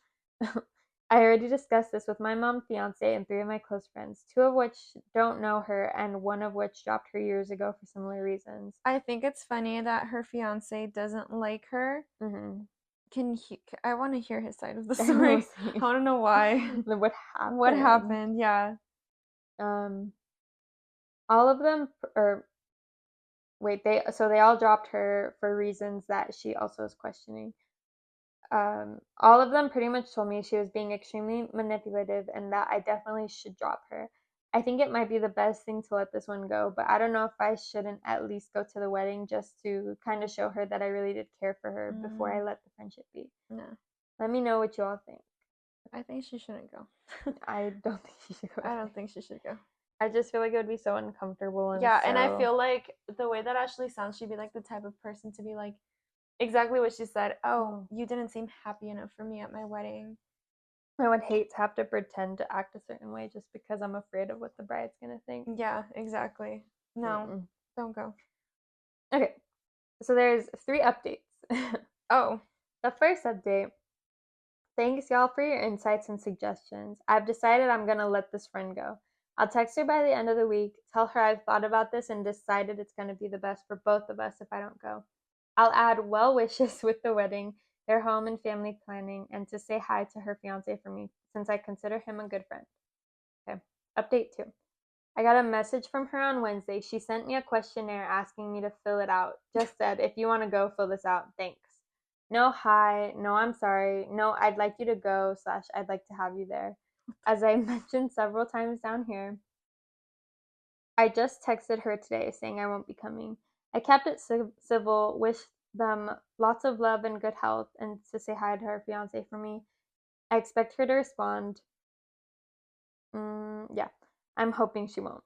A: I already discussed this with my mom, fiance, and 3 of my close friends, 2 of which don't know her, and 1 of which dropped her years ago for similar reasons.
B: I think it's funny that her fiance doesn't like her.
A: Mm-hmm.
B: I want to hear his side of the
A: I know,
B: story.
A: same.
B: I want to know why.
A: What
B: What
A: happened?
B: happened? Yeah.
A: Um, all of them, or wait, they all dropped her for reasons that she also is questioning. All of them pretty much told me she was being extremely manipulative and that I definitely should drop her. I think it might be the best thing to let this one go, but I don't know if I shouldn't at least go to the wedding just to kind of show her that I really did care for her before I let the friendship be.
B: No,
A: Let me know what you all think.
B: I think she shouldn't go.
A: I don't think she should go.
B: I don't think she should go.
A: I just feel like it would be so uncomfortable and
B: Yeah, and I
A: so.
B: feel like the way that Ashley sounds, she'd be like the type of person to be like exactly what she said. Oh, you didn't seem happy enough for me at my wedding.
A: I would hate to have to pretend to act a certain way just because I'm afraid of what the bride's gonna think.
B: Yeah, exactly. No,
A: Mm-mm.
B: don't go.
A: Okay, so there's 3 updates.
B: Oh,
A: The first update: thanks y'all for your insights and suggestions. I've decided I'm gonna let this friend go. I'll text her by the end of the week, tell her I've thought about this and decided it's gonna be the best for both of us if I don't go. I'll add well wishes with the wedding, their home and family planning, and to say hi to her fiance for me, since I consider him a good friend. Okay. Update 2. I got a message from her on Wednesday. She sent me a questionnaire asking me to fill it out. Just said, if you want to go, fill this out. Thanks. No hi, no I'm sorry, no I'd like you to go / I'd like to have you there. As I mentioned several times down here, I just texted her today saying I won't be coming. I kept it civil, wished them lots of love and good health, and to say hi to her fiance for me. I expect her to respond. Yeah, I'm hoping she won't.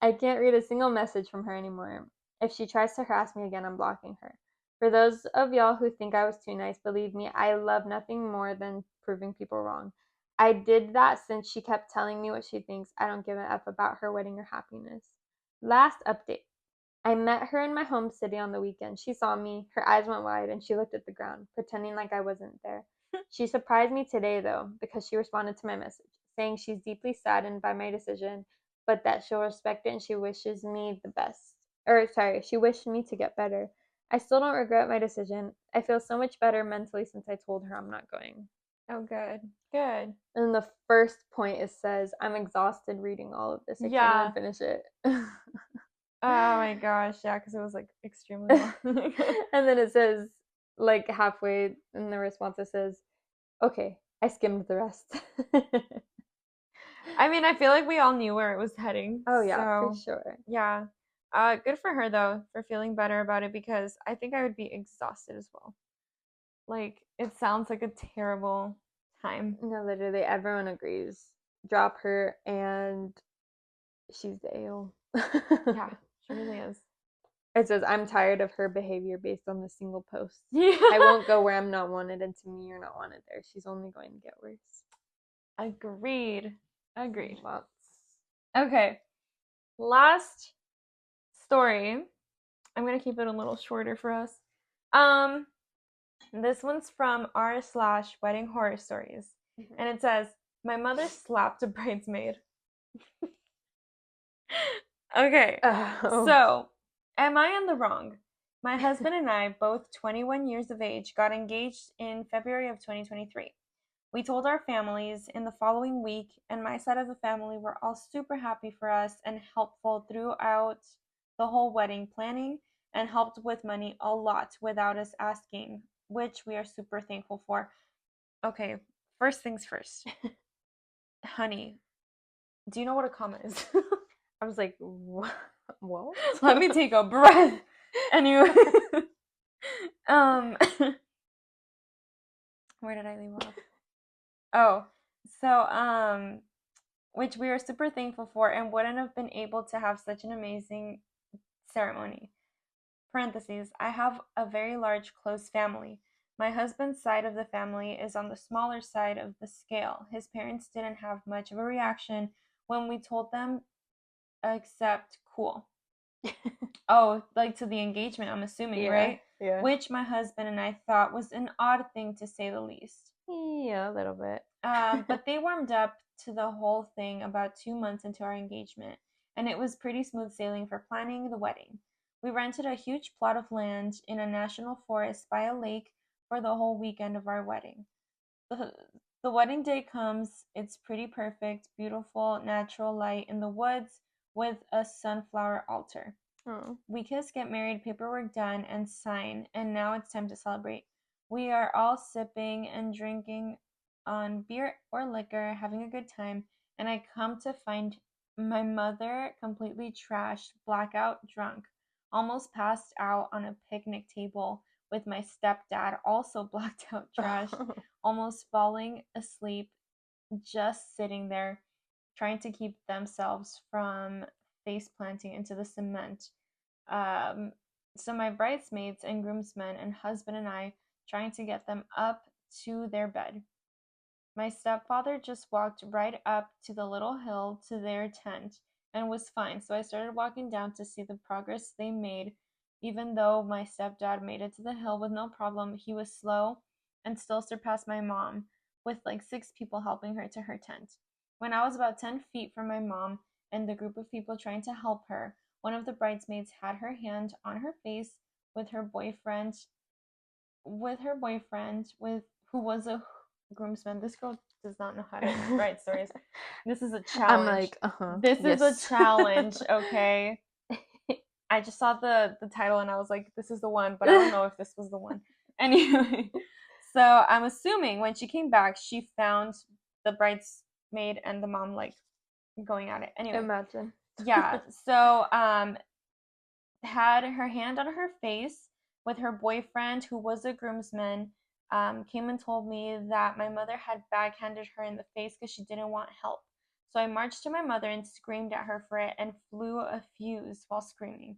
A: I can't read a single message from her anymore. If she tries to harass me again, I'm blocking her. For those of y'all who think I was too nice, believe me, I love nothing more than proving people wrong. I did that since she kept telling me what she thinks. I don't give a F about her wedding or happiness. Last update. I met her in my home city on the weekend. She saw me, her eyes went wide, and she looked at the ground, pretending like I wasn't there. She surprised me today, though, because she responded to my message, saying she's deeply saddened by my decision, but that she'll respect it and she wishes me the best. She wished me to get better. I still don't regret my decision. I feel so much better mentally since I told her I'm not going.
B: oh, good, good.
A: And the first point it says, I'm exhausted reading all of this. I can't even
B: Yeah.
A: finish it.
B: Oh my gosh, yeah, because it was like extremely long.
A: And then it says, like halfway in the response, it says, okay, I skimmed the rest.
B: I mean, I feel like we all knew where it was heading.
A: Oh, yeah, for
B: So,
A: sure.
B: yeah. Good for her though for feeling better about it because I think I would be exhausted as well. Like, it sounds like a terrible time.
A: No, literally, everyone agrees. Drop her, and she's the ale.
B: Yeah, she really is.
A: It says, I'm tired of her behavior based on the single post.
B: Yeah.
A: I won't go where I'm not wanted, and to me, you're not wanted there. She's only going to get worse.
B: Agreed. Agreed.
A: Lots.
B: Okay. Last story. I'm gonna keep it a little shorter for us. This one's from r/wedding horror stories, and it says, "My mother slapped a bridesmaid." Okay,
A: Oh.
B: so am I in the wrong? My husband and I, both 21 years of age, got engaged in February of 2023. We told our families in the following week, and my side of the family were all super happy for us and helpful throughout the whole wedding planning and helped with money a lot without us asking, which we are super thankful for. Okay, first things first. Honey, do you know what a comma is?
A: I was like, what?
B: Let me take a breath. Anyway, um, where did I leave off? Oh, so which we are super thankful for and wouldn't have been able to have such an amazing ceremony. Parentheses, I have a very large close family. My husband's side of the family is on the smaller side of the scale. His parents didn't have much of a reaction when we told them except Cool. Oh, like to the engagement, I'm assuming,
A: Yeah,
B: right?
A: yeah.
B: Which my husband and I thought was an odd thing to say the least.
A: Yeah, a little bit.
B: But they warmed up to the whole thing about 2 months into our engagement, and it was pretty smooth sailing for planning the wedding. We rented a huge plot of land in a national forest by a lake for the whole weekend of our wedding. The, the wedding day comes, it's pretty perfect, beautiful, natural light in the woods with a sunflower altar.
A: Oh.
B: We kiss, get married, paperwork done, and sign, and now it's time to celebrate. We are all sipping and drinking on beer or liquor, having a good time, and I come to find my mother completely trashed, blackout drunk, almost passed out on a picnic table, with my stepdad also blacked out, trashed, almost falling asleep, just sitting there, trying to keep themselves from face planting into the cement. Um, so my bridesmaids and groomsmen and husband and I trying to get them up to their bed. My stepfather just walked right up to the little hill to their tent and was fine. So I started walking down to see the progress they made. Even though my stepdad made it to the hill with no problem, he was slow and still surpassed my mom, with like 6 people helping her to her tent. When I was about 10 feet from my mom and the group of people trying to help her, one of the bridesmaids had her hand on her face with her boyfriend with who was a groomsman. This girl does not know how to write stories. This is a
A: I'm
B: challenge.
A: like, uh-huh.
B: This is a
A: Yes.
B: challenge, okay? I just saw the title and I was like, this is the one, but I don't know if this was the one. Anyway, so I'm assuming when she came back, she found the bridesmaid and the mom like going at it. Anyway,
A: Imagine.
B: yeah. So had her hand on her face with her boyfriend, who was a groomsman, came and told me that my mother had backhanded her in the face because she didn't want help. So I marched to my mother and screamed at her for it and flew a fuse while screaming.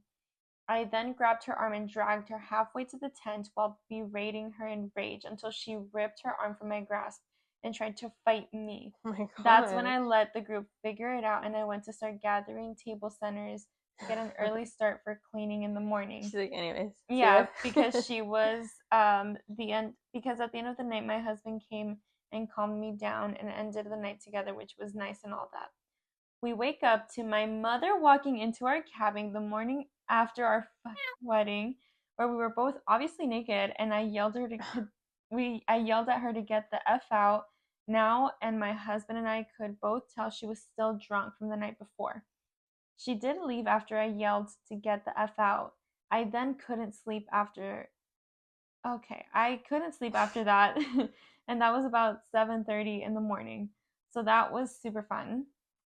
B: I then grabbed her arm and dragged her halfway to the tent while berating her in rage until she ripped her arm from my grasp and tried to fight me.
A: Oh my
B: That's when
A: god.
B: I let the group figure it out and I went to start gathering table centers to get an early start for cleaning in the morning.
A: She's like, anyways, see ya.
B: Yeah, because she was the end because at the end of the night my husband came and calmed me down and ended the night together, which was nice and all that. We wake up to my mother walking into our cabin the morning after our wedding, where we were both obviously naked, and I yelled at her to get the f out now, and my husband and I could both tell she was still drunk from the night before. She did leave after I yelled to get the f out. I then couldn't sleep after. Okay, I couldn't sleep after that, and that was about 7:30 in the morning. So that was super fun.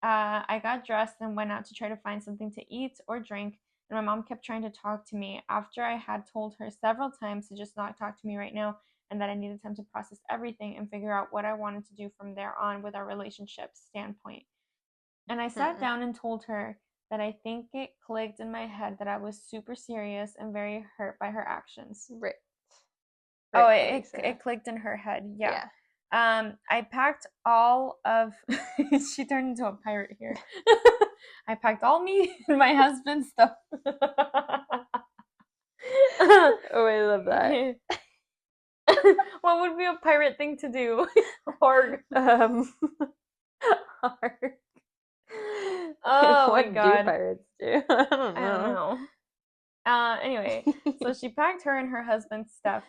B: I got dressed and went out to try to find something to eat or drink, and my mom kept trying to talk to me after I had told her several times to just not talk to me right now and that I needed time to process everything and figure out what I wanted to do from there on with our relationship standpoint. And I sat down and told her that I think it clicked in my head that I was super serious and very hurt by her actions.
A: Right.
B: Oh,
A: Rightfully
B: it
A: so.
B: it clicked in her head. Yeah.
A: Yeah.
B: I packed all of she turned into a pirate here. I packed all me and my husband's stuff.
A: Oh, I love that.
B: What would be a pirate thing to do? Horg.
A: Hard.
B: Oh my
A: What do
B: god.
A: pirates do? I don't
B: I don't
A: know.
B: know. Anyway, so she packed her and her husband's stuff,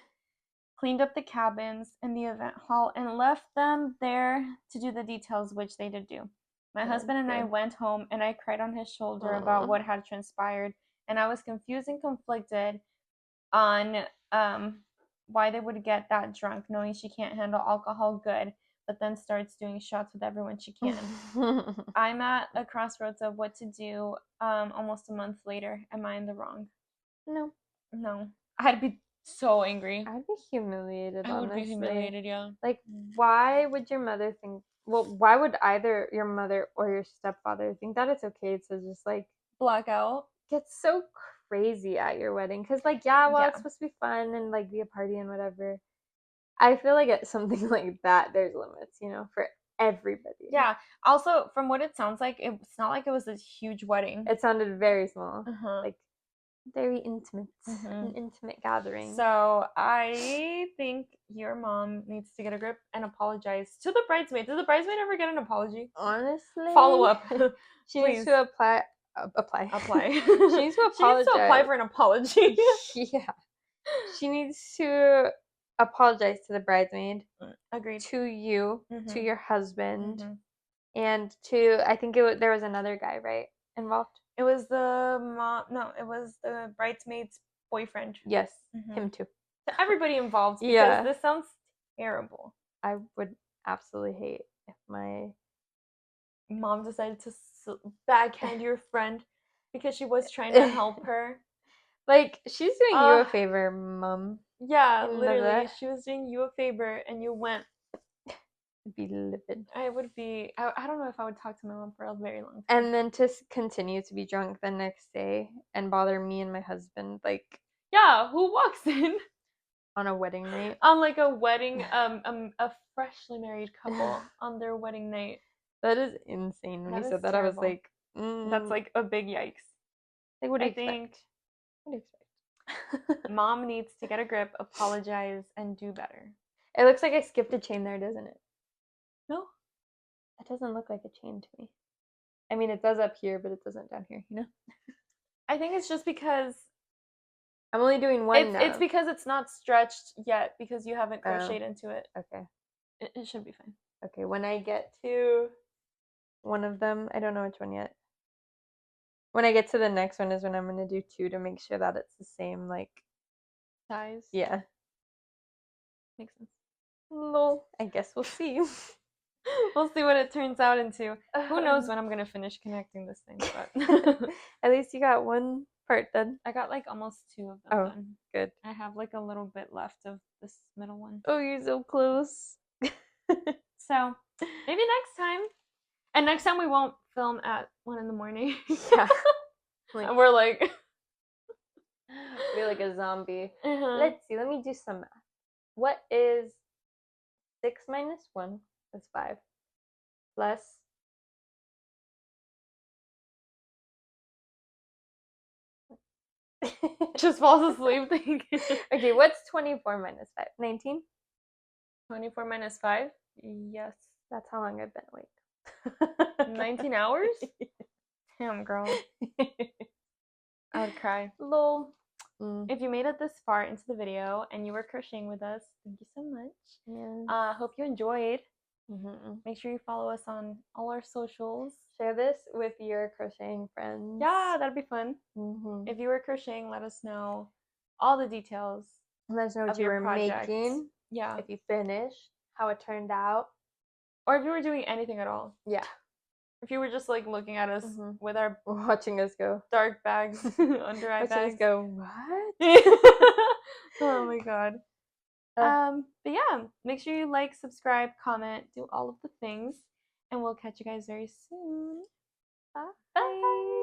B: cleaned up the cabins and the event hall, and left them there to do the details, which they did do. My husband and I
A: Good.
B: went home, and I cried on his shoulder about
A: Aw.
B: what had transpired, and I was confused and conflicted on why they would get that drunk, knowing she can't handle alcohol good, but then starts doing shots with everyone she can. I'm at a crossroads of what to do almost a month later. Am I in the wrong?
A: No,
B: No. I'd be so angry.
A: I'd be humiliated,
B: I would be
A: honestly.
B: humiliated, yeah.
A: Like, why would your mother think, well, why would either your mother or your stepfather think that it's okay to just, like,
B: Blackout.
A: get so crazy at your wedding? Because, like, yeah, well, it's
B: Yeah.
A: supposed to be fun and, like, be a party and whatever. I feel like at something like that, there's limits, you know, for everybody.
B: Yeah. Also, from what it sounds like, it's not like it was this huge wedding.
A: It sounded very small.
B: Uh-huh.
A: Like very intimate. An intimate gathering.
B: So I think your mom needs to get a grip and apologize to the bridesmaid. Did the bridesmaid ever get an apology?
A: Honestly,
B: Follow up.
A: She needs to apply. She needs to apologize.
B: She needs to apply for an apology.
A: Yeah. She needs to apologize to the bridesmaid.
B: Agreed.
A: To you, to your husband, and I think there was another guy, right, involved?
B: It was the mom. No, it was the bridesmaid's boyfriend.
A: Yes, him too.
B: So everybody involved, because this sounds terrible.
A: I would absolutely hate if my
B: mom decided to backhand your friend because she was trying to help her.
A: Like, she's doing you a favor, Mom.
B: Yeah, literally. She was doing you a favor and you went.
A: I'd be livid.
B: I would be. I don't know if I would talk to my mom for a very long time.
A: And then to continue to be drunk the next day and bother me and my husband, like.
B: Yeah, who walks in?
A: On a wedding night?
B: On like a wedding, a freshly married couple on their wedding night.
A: That is insane. When you said that, terrible. I was like,
B: that's like a big yikes.
A: Like, what do you expect?
B: What do you expect? Mom needs to get a grip, apologize, and do better.
A: It looks like I skipped a chain there, doesn't it?
B: No.
A: It doesn't look like a chain to me. I mean, it does up here, but it doesn't down here, you know?
B: I think it's just because
A: I'm only doing one now.
B: It's because it's not stretched yet, because you haven't crocheted into it.
A: Okay.
B: It should be fine.
A: Okay, when I get to one of them, I don't know which one yet. When I get to the next one is when I'm going to do two to make sure that it's the same, like,
B: size.
A: Yeah.
B: Makes sense.
A: Lol. I guess we'll see.
B: We'll see what it turns out into. Who knows when I'm going to finish connecting this thing, but
A: at least you got one part done.
B: I got like almost two of them done.
A: Good.
B: I have like a little bit left of this middle one.
A: Oh, you're so close.
B: So maybe next time. And next time we won't film at 1 a.m.
A: Yeah.
B: And we're like
A: we're like a zombie. Let's see. Let me do some math. What is 6 minus 1? That's 5. Plus
B: just falls asleep thinking.
A: Okay, what's 24 minus 5? 19?
B: 24 minus 5? Yes.
A: That's how long I've been awake.
B: 19 hours? Damn, girl. I would cry.
A: Lol.
B: If you made it this far into the video and you were crocheting with us, thank you so much.
A: Yeah.
B: Hope you enjoyed. Make sure you follow us on all our socials.
A: Share this with your crocheting friends.
B: Yeah, that'd be fun. If you were crocheting, let us know all the details.
A: Let us know what you were making.
B: Yeah.
A: If you finished, how it turned out.
B: Or if you were doing anything at all.
A: Yeah.
B: If you were just like looking at us with our
A: watching us go
B: dark bags under eye bags.
A: Watching us go, what?
B: Oh my god. But yeah, make sure you like, subscribe, comment, do all of the things, and we'll catch you guys very soon. Bye.